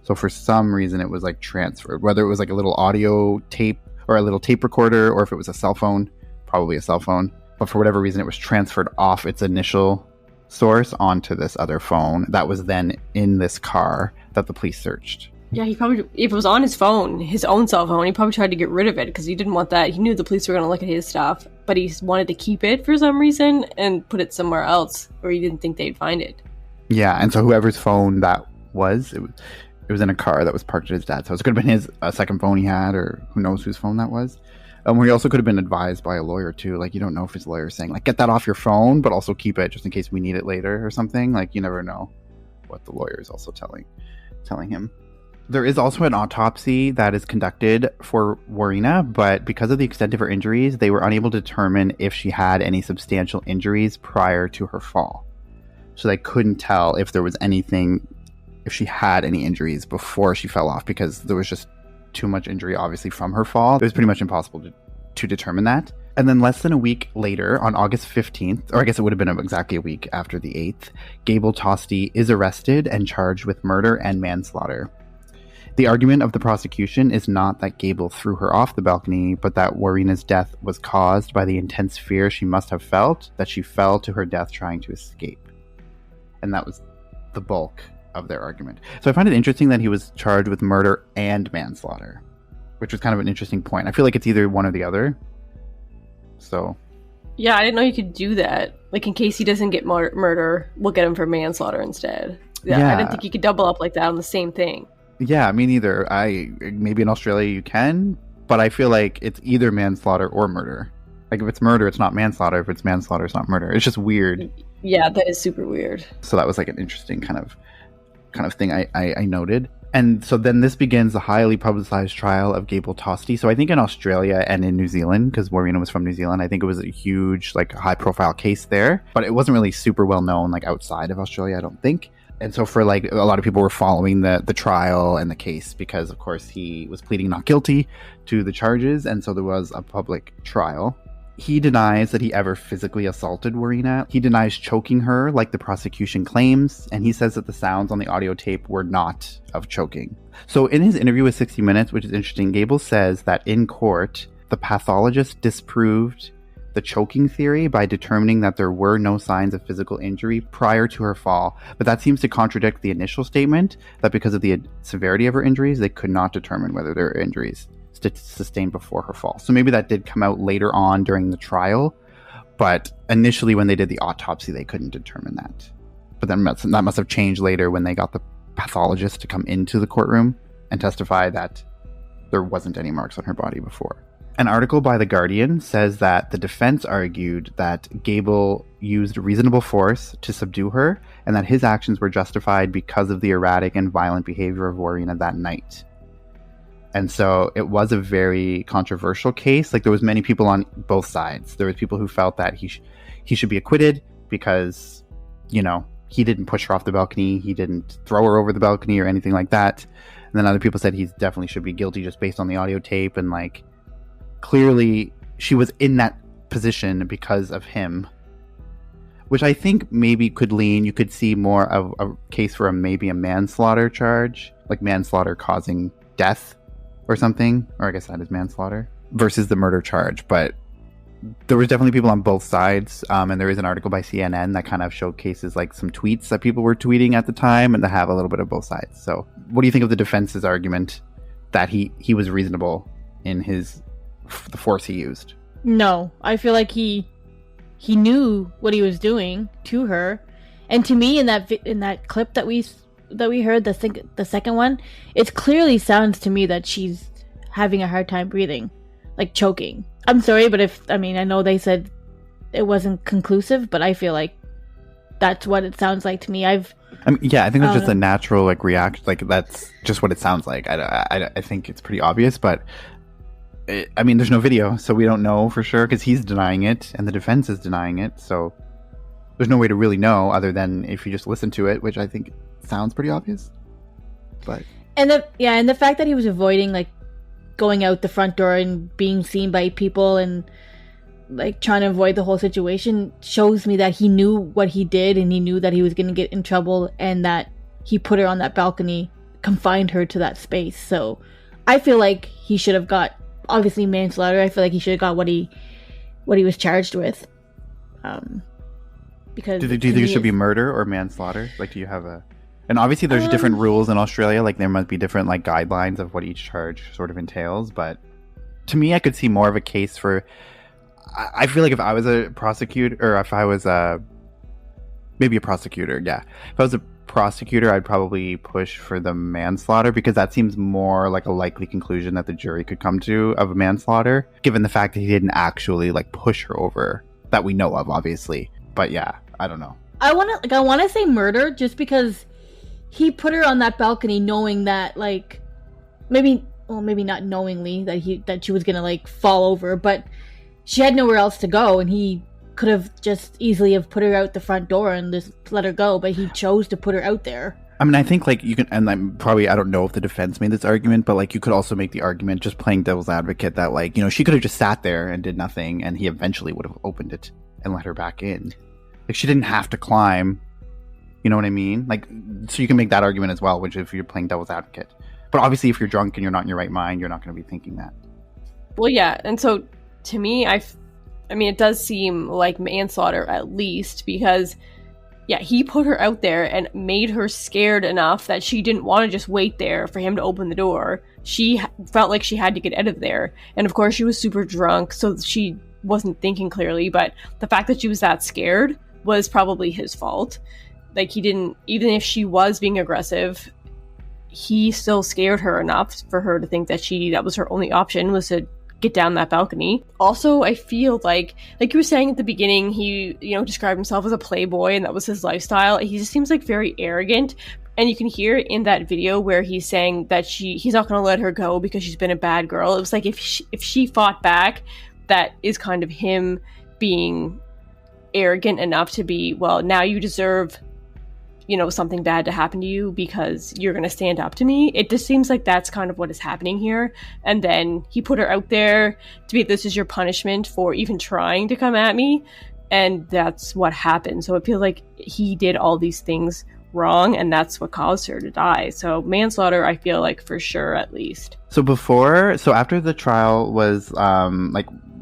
So for some reason, it was like transferred, whether it was like a little audio tape or a little tape recorder, or if it was a cell phone, probably a cell phone. But for whatever reason, it was transferred off its initial source onto this other phone that was then in this car that the police searched. Yeah, he probably, if it was on his phone, his own cell phone, he probably tried to get rid of it because he didn't want that. He knew the police were going to look at his stuff, but he wanted to keep it for some reason and put it somewhere else where he didn't think they'd find it. Yeah, and so whoever's phone that was, it was in a car that was parked at his dad's house. It could have been his second phone he had, or who knows whose phone that was. Where he also could have been advised by a lawyer too. Like, you don't know if his lawyer is saying, like, get that off your phone, but also keep it just in case we need it later or something. Like, you never know what the lawyer is also telling him. There is also an autopsy that is conducted for Warriena, but because of the extent of her injuries, they were unable to determine if she had any substantial injuries prior to her fall. So they couldn't tell if there was anything, if she had any injuries before she fell off, because there was just too much injury, obviously, from her fall. It was pretty much impossible to determine that. And then less than a week later, on August 15th, or I guess it would have been exactly a week after the 8th, Gable Tostee is arrested and charged with murder and manslaughter. The argument of the prosecution is not that Gable threw her off the balcony, but that Warriena's death was caused by the intense fear she must have felt that she fell to her death trying to escape. And that was the bulk of their argument. So I find it interesting that he was charged with murder and manslaughter, which was kind of an interesting point. I feel like it's either one or the other. So yeah, I didn't know you could do that. Like, in case he doesn't get murder, we'll get him for manslaughter instead. Yeah, I didn't think you could double up like that on the same thing. Yeah, me neither. Maybe in Australia you can, but I feel like it's either manslaughter or murder. Like, if it's murder, it's not manslaughter. If it's manslaughter, it's not murder. It's just weird. Yeah, that is super weird. So that was like an interesting kind of thing I noted. And so then this begins the highly publicized trial of Gable Tostee. So I think in Australia and in New Zealand, because Warriena was from New Zealand, I think it was a huge, like, high-profile case there. But it wasn't really super well known, like, outside of Australia, I don't think. And so for, like, a lot of people were following the trial and the case because, of course, he was pleading not guilty to the charges. And so there was a public trial. He denies that he ever physically assaulted Warriena. He denies choking her like the prosecution claims. And he says that the sounds on the audio tape were not of choking. So in his interview with 60 Minutes, which is interesting, Gable says that in court, the pathologist disproved the choking theory by determining that there were no signs of physical injury prior to her fall. But that seems to contradict the initial statement that because of the severity of her injuries, they could not determine whether there were injuries sustained before her fall. So maybe that did come out later on during the trial, but initially when they did the autopsy, they couldn't determine that. But then that must have changed later when they got the pathologist to come into the courtroom and testify that there wasn't any marks on her body before. An article by The Guardian says that the defense argued that Gable used reasonable force to subdue her and that his actions were justified because of the erratic and violent behavior of Warriena that night. And so it was a very controversial case. Like, there was many people on both sides. There was people who felt that he should be acquitted because, you know, he didn't push her off the balcony, he didn't throw her over the balcony or anything like that. And then other people said he definitely should be guilty just based on the audio tape, and like, clearly she was in that position because of him, which I think maybe could lean, you could see more of a case for maybe a manslaughter charge, like manslaughter causing death or something, or I guess that is manslaughter, versus the murder charge. But there was definitely people on both sides, and there is an article by CNN that kind of showcases like some tweets that people were tweeting at the time, and to have a little bit of both sides. So what do you think of the defense's argument that he was reasonable in the force he used? No, I feel like he knew what he was doing to her, and to me in that clip that we heard, the second one, it clearly sounds to me that she's having a hard time breathing, like choking. I'm sorry, but I know they said it wasn't conclusive, but I feel like that's what it sounds like to me. I think that's just a natural like reaction. Like, that's just what it sounds like. I think it's pretty obvious, but there's no video, so we don't know for sure because he's denying it and the defense is denying it. So there's no way to really know other than if you just listen to it, which I think sounds pretty obvious. But and the fact that he was avoiding like going out the front door and being seen by people and like trying to avoid the whole situation shows me that he knew what he did, and he knew that he was going to get in trouble, and that he put her on that balcony, confined her to that space. So I feel like he should have got, obviously manslaughter. I feel like he should have got what he was charged with. Because do you think it should be murder or manslaughter? Like, do you have a? And obviously, there's different rules in Australia. Like, there must be different like guidelines of what each charge sort of entails. But to me, I could see more of a case for. I feel like if I was a prosecutor, or if I was maybe a prosecutor, yeah. If I was a prosecutor, I'd probably push for the manslaughter, because that seems more like a likely conclusion that the jury could come to of a manslaughter, given the fact that he didn't actually like push her over, that we know of, obviously. But yeah, I don't know. I want to say murder, just because he put her on that balcony knowing that, like, maybe not knowingly that she was gonna like fall over, but she had nowhere else to go, and he could have just easily have put her out the front door and just let her go, but he chose to put her out there. I mean, I think like you can, and I don't know if the defense made this argument, but like you could also make the argument, just playing devil's advocate, that like, you know, she could have just sat there and did nothing, and he eventually would have opened it and let her back in. Like, she didn't have to climb. You know what I mean? Like, so you can make that argument as well, which if you're playing devil's advocate. But obviously, if you're drunk and you're not in your right mind, you're not going to be thinking that. Well, yeah, and so to me, I mean, it does seem like manslaughter at least, because, yeah, he put her out there and made her scared enough that she didn't want to just wait there for him to open the door. She felt like she had to get out of there. And of course, she was super drunk, so she wasn't thinking clearly, but the fact that she was that scared was probably his fault. Like, he didn't, even if she was being aggressive, he still scared her enough for her to think that that was her only option, was to get down that balcony. Also, I feel like you were saying at the beginning, he, described himself as a playboy and that was his lifestyle. He just seems like very arrogant. And you can hear in that video where he's saying that he's not going to let her go because she's been a bad girl. It was like if she fought back, that is kind of him being arrogant enough to be, well, now you deserve, something bad to happen to you because you're going to stand up to me. It just seems like that's kind of what is happening here. And then he put her out there to be, this is your punishment for even trying to come at me. And that's what happened. So it feels like he did all these things wrong, and that's what caused her to die. So manslaughter, I feel like for sure, at least. So after the trial was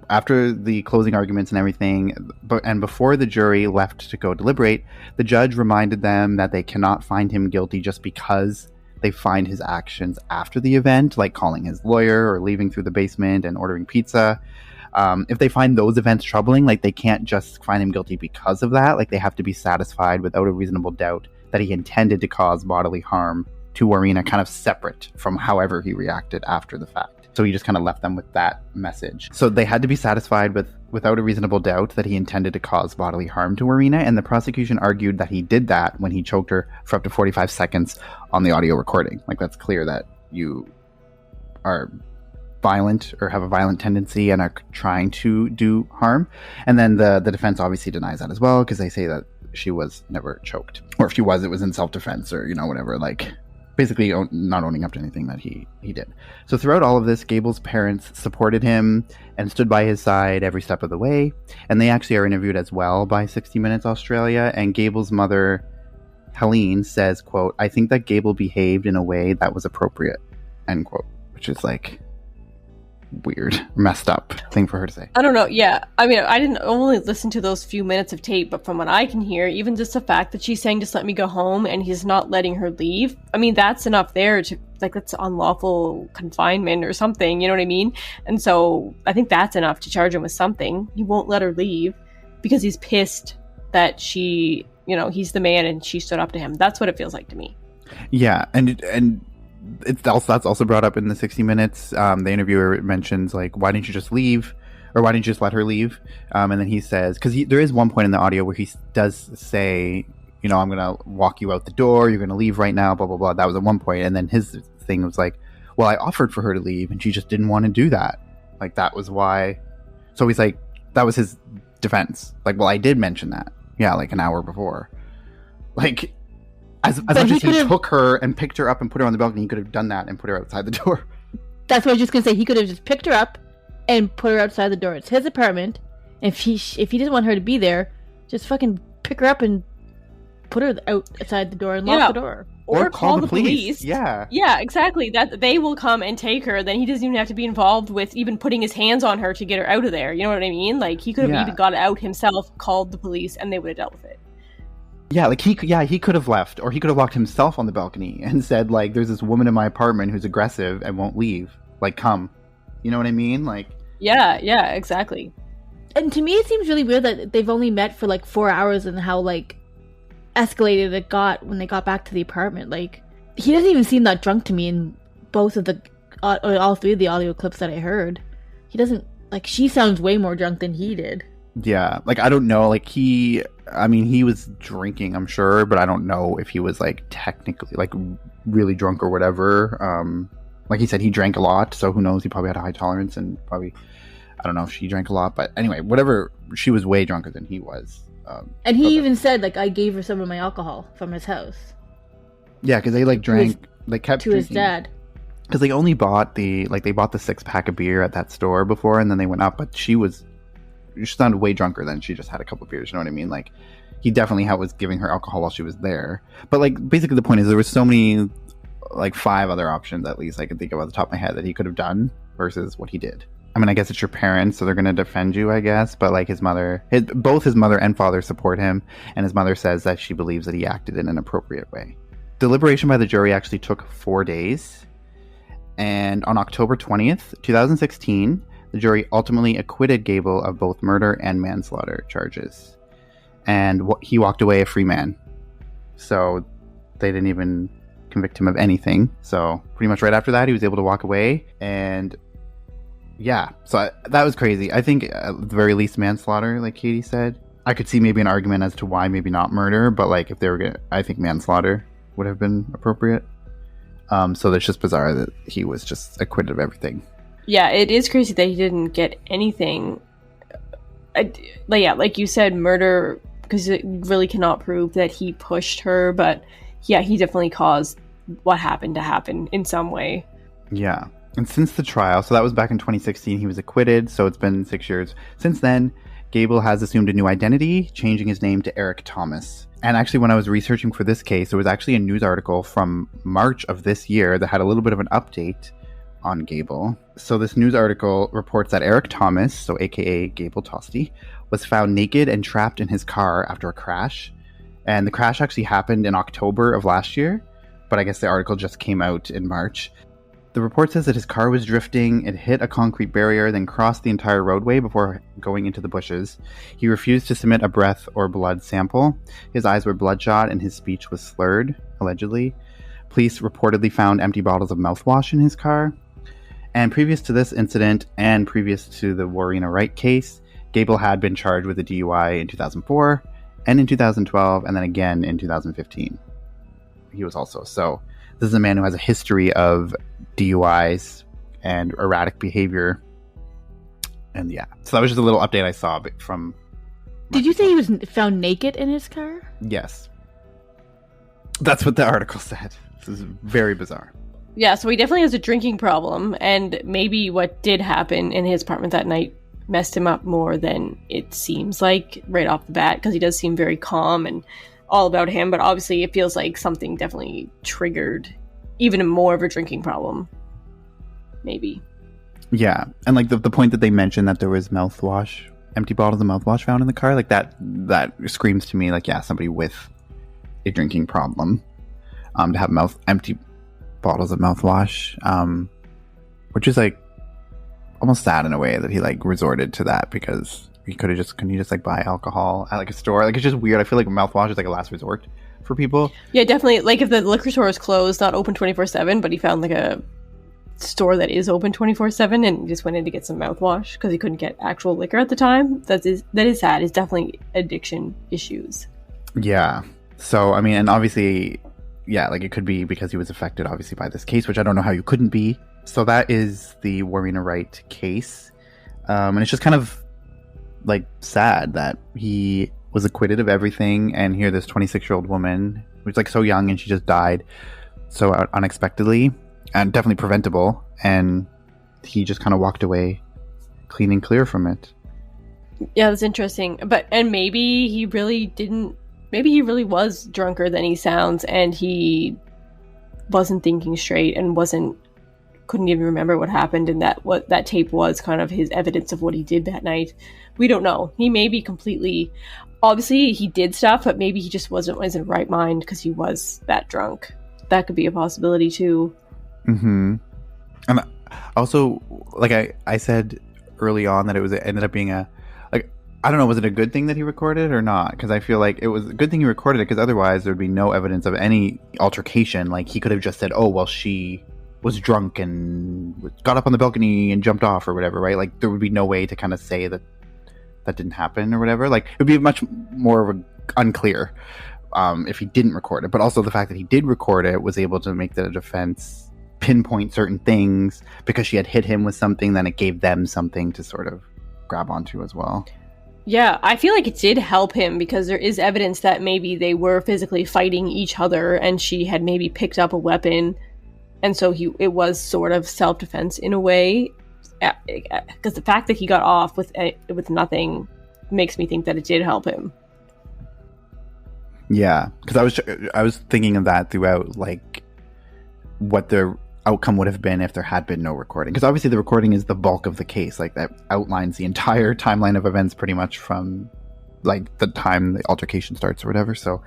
after the closing arguments and everything, and before the jury left to go deliberate, the judge reminded them that they cannot find him guilty just because they find his actions after the event, like calling his lawyer or leaving through the basement and ordering pizza. If they find those events troubling, like they can't just find him guilty because of that. Like they have to be satisfied without a reasonable doubt that he intended to cause bodily harm to Warriena, kind of separate from however he reacted after the fact. So he just kind of left them with that message. So they had to be satisfied without a reasonable doubt that he intended to cause bodily harm to Warriena, and the prosecution argued that he did that when he choked her for up to 45 seconds on the audio recording. Like, that's clear that you are violent or have a violent tendency and are trying to do harm. And then the defense obviously denies that as well, because they say that she was never choked. Or if she was, it was in self-defense or, whatever, like... basically not owning up to anything that he did. So throughout all of this, Gable's parents supported him and stood by his side every step of the way. And they actually are interviewed as well by 60 Minutes Australia. And Gable's mother, Helene, says, quote, "I think that Gable behaved in a way that was appropriate," end quote, which is like weird, messed up thing for her to say. I don't know. Yeah. I mean, I didn't only listen to those few minutes of tape, but from what I can hear, even just the fact that she's saying, "Just let me go home," and he's not letting her leave. I mean, that's enough there to, like, that's unlawful confinement or something. You know what I mean? And so I think that's enough to charge him with something. He won't let her leave because he's pissed that she, he's the man and she stood up to him. That's what it feels like to me. Yeah. And that's also brought up in the 60 Minutes. The interviewer mentions, like, why didn't you just leave, or why didn't you just let her leave? And then he says, because there is one point in the audio where he does say, I'm gonna walk you out the door, you're gonna leave right now, blah blah blah. That was at one point, and then his thing was like, well, I offered for her to leave and she just didn't want to do that. Like, that was why. So he's like, that was his defense. Like, well, I did mention that, like an hour before. Like, as much as he took her and picked her up and put her on the balcony, he could have done that and put her outside the door. That's what I was just gonna say. He could have just picked her up and put her outside the door. It's his apartment. If he didn't want her to be there, just fucking pick her up and put her outside the door and lock the door. Or call the police. Yeah. Yeah, exactly. That they will come and take her. Then he doesn't even have to be involved with even putting his hands on her to get her out of there. You know what I mean? Like, he could have even got out himself, called the police, and they would have dealt with it. Yeah, like he could have left, or he could have locked himself on the balcony and said, like, there's this woman in my apartment who's aggressive and won't leave. Like, come. You know what I mean? Like, yeah, exactly. And to me, it seems really weird that they've only met for like 4 hours and how like escalated it got when they got back to the apartment. Like, he doesn't even seem that drunk to me in both of the all three of the audio clips that I heard. He doesn't, like, she sounds way more drunk than he did. Yeah, like, I don't know, like, he was drinking, I'm sure, but I don't know if he was, like, technically, like, really drunk or whatever. Like he said, he drank a lot, so who knows, he probably had a high tolerance, and probably, I don't know if she drank a lot, but anyway, whatever, she was way drunker than he was. And he even said, like, I gave her some of my alcohol from his house. Yeah, because they, like, drank, they kept to drinking. his dad. Because they only bought they bought the 6-pack of beer at that store before, and then they went up, but she sounded way drunker than she just had a couple of beers, you know what I mean? Like, he definitely was giving her alcohol while she was there. But, like, basically the point is there were so many, like, 5 other options at least I could think of off the top of my head that he could have done versus what he did. I mean, I guess it's your parents, so they're going to defend you, I guess. But, like, both his mother and father support him, and his mother says that she believes that he acted in an appropriate way. Deliberation by the jury actually took 4 days. And on October 20th, 2016, the jury ultimately acquitted Gable of both murder and manslaughter charges. And he walked away a free man. So they didn't even convict him of anything. So pretty much right after that, he was able to walk away. And yeah, so that was crazy. I think at the very least manslaughter, like Katie said. I could see maybe an argument as to why maybe not murder, but like if they were gonna, I think manslaughter would have been appropriate. So it's just bizarre that he was just acquitted of everything. Yeah, it is crazy that he didn't get anything. Like you said, murder, because it really cannot prove that he pushed her, but yeah, he definitely caused what happened to happen in some way. Yeah. And since the trial, so that was back in 2016, he was acquitted, so it's been 6 years. Since then, Gable has assumed a new identity, changing his name to Eric Thomas. And actually, when I was researching for this case, there was actually a news article from March of this year that had a little bit of an update on Gable. So this news article reports that Eric Thomas, so aka Gable Tostee, was found naked and trapped in his car after a crash. And the crash actually happened in October of last year, but I guess the article just came out in March. The report says that his car was drifting, it hit a concrete barrier, then crossed the entire roadway before going into the bushes. He refused to submit a breath or blood sample. His eyes were bloodshot and his speech was slurred, allegedly. Police reportedly found empty bottles of mouthwash in his car. And previous to this incident and previous to the Warriena Wright case, Gable had been charged with a DUI in 2004 and in 2012 and then again in 2015. He was also. So this is a man who has a history of DUIs and erratic behavior. And yeah, so that was just a little update I saw from... Did you say he was found naked in his car? Yes. That's what the article said. This is very bizarre. Yeah, so he definitely has a drinking problem, and maybe what did happen in his apartment that night messed him up more than it seems like right off the bat, because he does seem very calm and all about him, but obviously it feels like something definitely triggered even more of a drinking problem. Maybe. Yeah, and like the point that they mentioned that there was mouthwash, empty bottles of mouthwash found in the car, like that screams to me like, yeah, somebody with a drinking problem, to have empty bottles of mouthwash, which is like almost sad in a way that he like resorted to that, because he couldn't he just like buy alcohol at like a store? Like, it's just weird. I feel like mouthwash is like a last resort for people. Yeah, definitely. Like if the liquor store is closed, not open 24/7, but he found like a store that is open 24/7 and just went in to get some mouthwash because he couldn't get actual liquor at the time. That is sad. It's definitely addiction issues. Yeah. So I mean, and obviously, yeah, like it could be because he was affected obviously by this case, which I don't know how you couldn't be. So that is the Warriena Wright case, and it's just kind of like sad that he was acquitted of everything, and here this 26-year-old woman who's like so young and she just died so unexpectedly and definitely preventable, and he just kind of walked away clean and clear from it. Yeah, that's interesting. And maybe he really was drunker than he sounds, and he wasn't thinking straight and couldn't even remember what happened, and what that tape was kind of his evidence of what he did that night. We don't know. He may be completely... Obviously, he did stuff, but maybe he just wasn't in his right mind because he was that drunk. That could be a possibility, too. Mm-hmm. And also, like I said early on, that it ended up being a... Like, I don't know, was it a good thing that he recorded or not? Because I feel like it was a good thing he recorded it, because otherwise there would be no evidence of any altercation. Like, he could have just said, oh, well, she was drunk and got up on the balcony and jumped off or whatever, right? Like, there would be no way to kind of say that didn't happen or whatever. Like, it would be much more of unclear if he didn't record it. But also the fact that he did record it was able to make the defense pinpoint certain things, because she had hit him with something, then it gave them something to sort of grab onto as well. Yeah, I feel like it did help him, because there is evidence that maybe they were physically fighting each other and she had maybe picked up a weapon, and so it was sort of self-defense in a way, because the fact that he got off with nothing makes me think that it did help him. Yeah, because I was thinking of that throughout, like what the outcome would have been if there had been no recording, because obviously the recording is the bulk of the case. Like, that outlines the entire timeline of events pretty much from like the time the altercation starts or whatever, so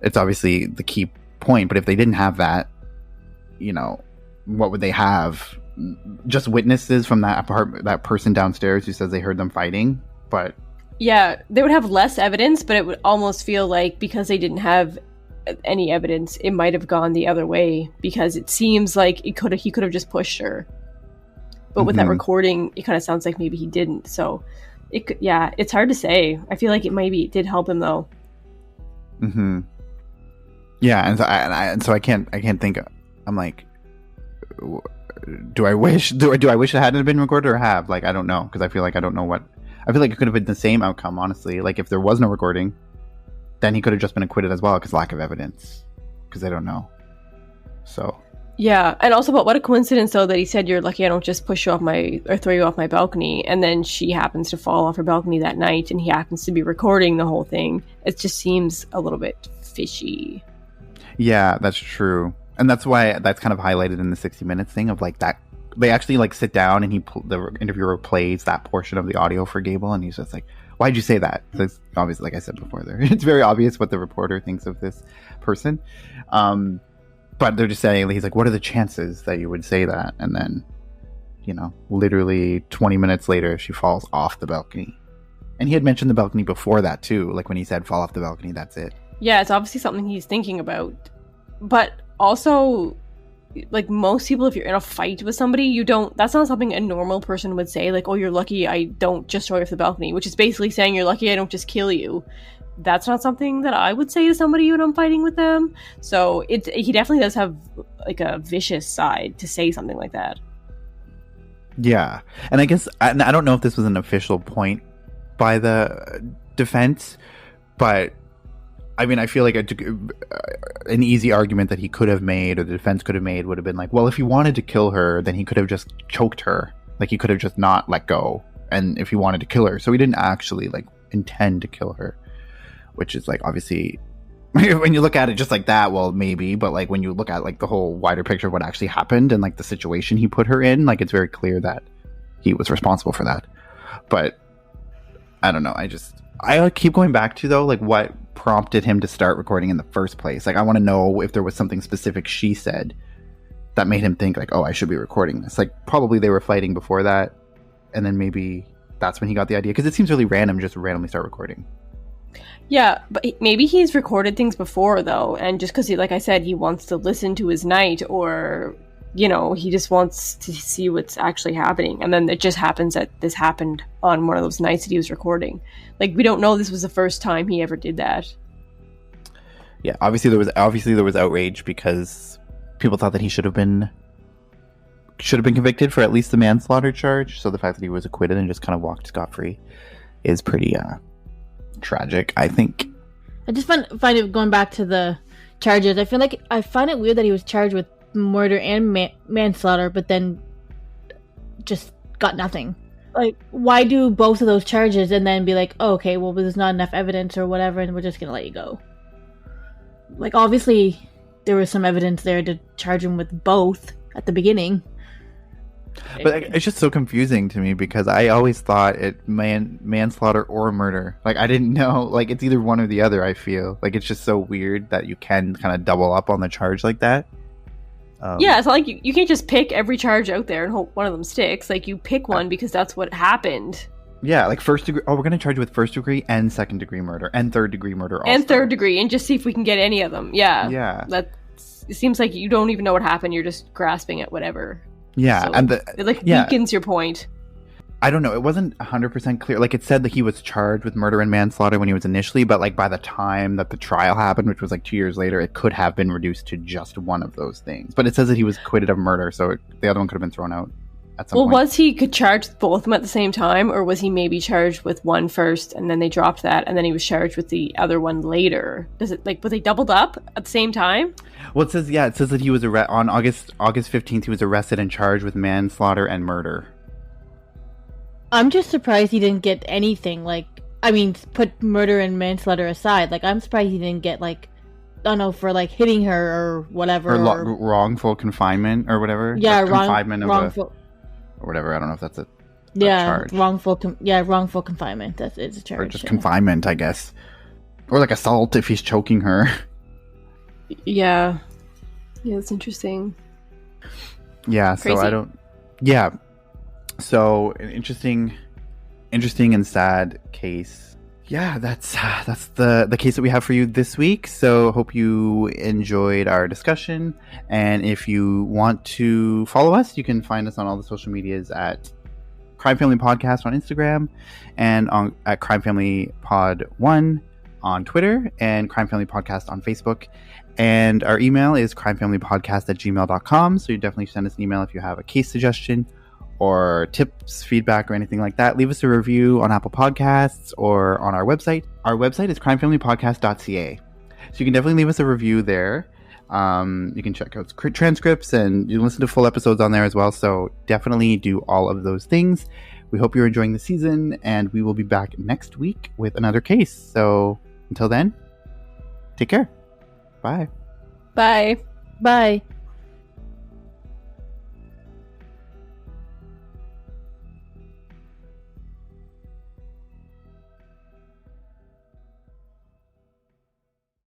it's obviously the key point. But if they didn't have that, you know, what would they have? Just witnesses from that person downstairs who says they heard them fighting. But yeah, they would have less evidence, but it would almost feel like, because they didn't have any evidence, it might have gone the other way, because it seems like he could have just pushed her. But with that recording, it kind of sounds like maybe he didn't. So it's hard to say. I feel like it did help him though. Mm-hmm. Yeah, and so I can't think. I'm like, do I wish it hadn't been recorded or have? Like, I don't know, because I feel like I don't know what. I feel like it could have been the same outcome, honestly. Like, if there was no recording, then he could have just been acquitted as well, because lack of evidence, because they don't know. So yeah, and also, but what a coincidence though that he said, "You're lucky I don't just push you off or throw you off my balcony," and then she happens to fall off her balcony that night, and he happens to be recording the whole thing. It just seems a little bit fishy. Yeah, that's true. And that's why that's kind of highlighted in the 60 Minutes thing of like that they actually like sit down and the interviewer plays that portion of the audio for Gable, and he's just like, why'd you say that? So it's obviously, like I said before, there it's very obvious what the reporter thinks of this person. But they're just saying, he's like, what are the chances that you would say that? And then, literally 20 minutes later, she falls off the balcony. And he had mentioned the balcony before that too. Like when he said fall off the balcony, that's it. Yeah, it's obviously something he's thinking about. But also, like most people, if you're in a fight with somebody, that's not something a normal person would say. Like, oh, you're lucky I don't just throw you off the balcony, which is basically saying you're lucky I don't just kill you. That's not something that I would say to somebody when I'm fighting with them. So he definitely does have like a vicious side to say something like that. Yeah. And I guess, I don't know if this was an official point by the defense, but I mean, I feel like an easy argument that he could have made, or the defense could have made, would have been like, well, if he wanted to kill her, then he could have just choked her. Like, he could have just not let go. And if he wanted to kill her. So he didn't actually, like, intend to kill her. Which is, like, obviously, when you look at it just like that, well, maybe. But, like, when you look at, like, the whole wider picture of what actually happened and, like, the situation he put her in, like, it's very clear that he was responsible for that. But, I don't know. I keep going back to, though, like, what prompted him to start recording in the first place. Like, I want to know if there was something specific she said that made him think, like, oh, I should be recording this. Like, probably they were fighting before that, and then maybe that's when he got the idea. Because it seems really random just to randomly start recording. Yeah, but maybe he's recorded things before, though, and just because, like I said, he wants to listen to his night, or, he just wants to see what's actually happening. And then it just happens that this happened on one of those nights that he was recording. Like, we don't know this was the first time he ever did that. Yeah, obviously there was outrage because people thought that he should have been convicted for at least the manslaughter charge. So the fact that he was acquitted and just kind of walked scot-free is pretty tragic, I think. I just find it, going back to the charges, I find it weird that he was charged with murder and manslaughter, but then just got nothing. Like, why do both of those charges and then be like, oh, okay, well, there's not enough evidence or whatever, and we're just gonna let you go? Like, obviously there was some evidence there to charge him with both at the beginning. But it's just so confusing to me because I always thought it manslaughter or murder. Like, I didn't know. Like, it's either one or the other, I feel. Like, it's just so weird that you can kind of double up on the charge like that. Yeah, it's not like you can't just pick every charge out there and hope one of them sticks. Like, you pick one because that's what happened. Yeah, like first degree. Oh, we're going to charge you with first degree and second degree murder and third degree murder also. And third degree, and just see if we can get any of them. Yeah. Yeah. It seems like you don't even know what happened. You're just grasping at whatever. Yeah, so and it weakens your point. I don't know. It wasn't 100% clear. Like, it said that he was charged with murder and manslaughter when he was initially, but like by the time that the trial happened, which was like 2 years later, it could have been reduced to just one of those things. But it says that he was acquitted of murder, so the other one could have been thrown out at some point. Well, was he charged with both of them at the same time, or was he maybe charged with one first and then they dropped that, and then he was charged with the other one later? Does it, like, were they doubled up at the same time? Well, it says that he was on August 15th. He was arrested and charged with manslaughter and murder. I'm just surprised he didn't get anything. Like, I mean, put murder and manslaughter aside. Like, I'm surprised he didn't get, like, I don't know, for like hitting her or whatever, or wrongful confinement or whatever. Yeah, like confinement wrongful, or whatever. I don't know if that's a charge. Wrongful confinement. It's a charge. Or just confinement, I guess, or like assault if he's choking her. Yeah, that's interesting. Yeah, Crazy. So I don't. Yeah, so an interesting and sad case. Yeah, that's the case that we have for you this week. So hope you enjoyed our discussion, and if you want to follow us, you can find us on all the social medias at Crime Family Podcast on Instagram, and at Crime Family Pod 1 on Twitter, and Crime Family Podcast on Facebook. And our email is crimefamilypodcast@gmail.com. So you definitely send us an email if you have a case suggestion or tips, feedback, or anything like that. Leave us a review on Apple Podcasts or on our website. Our website is crimefamilypodcast.ca. So you can definitely leave us a review there. You can check out transcripts and you can listen to full episodes on there as well. So definitely do all of those things. We hope you're enjoying the season, and we will be back next week with another case. So until then, take care. Bye. Bye. Bye.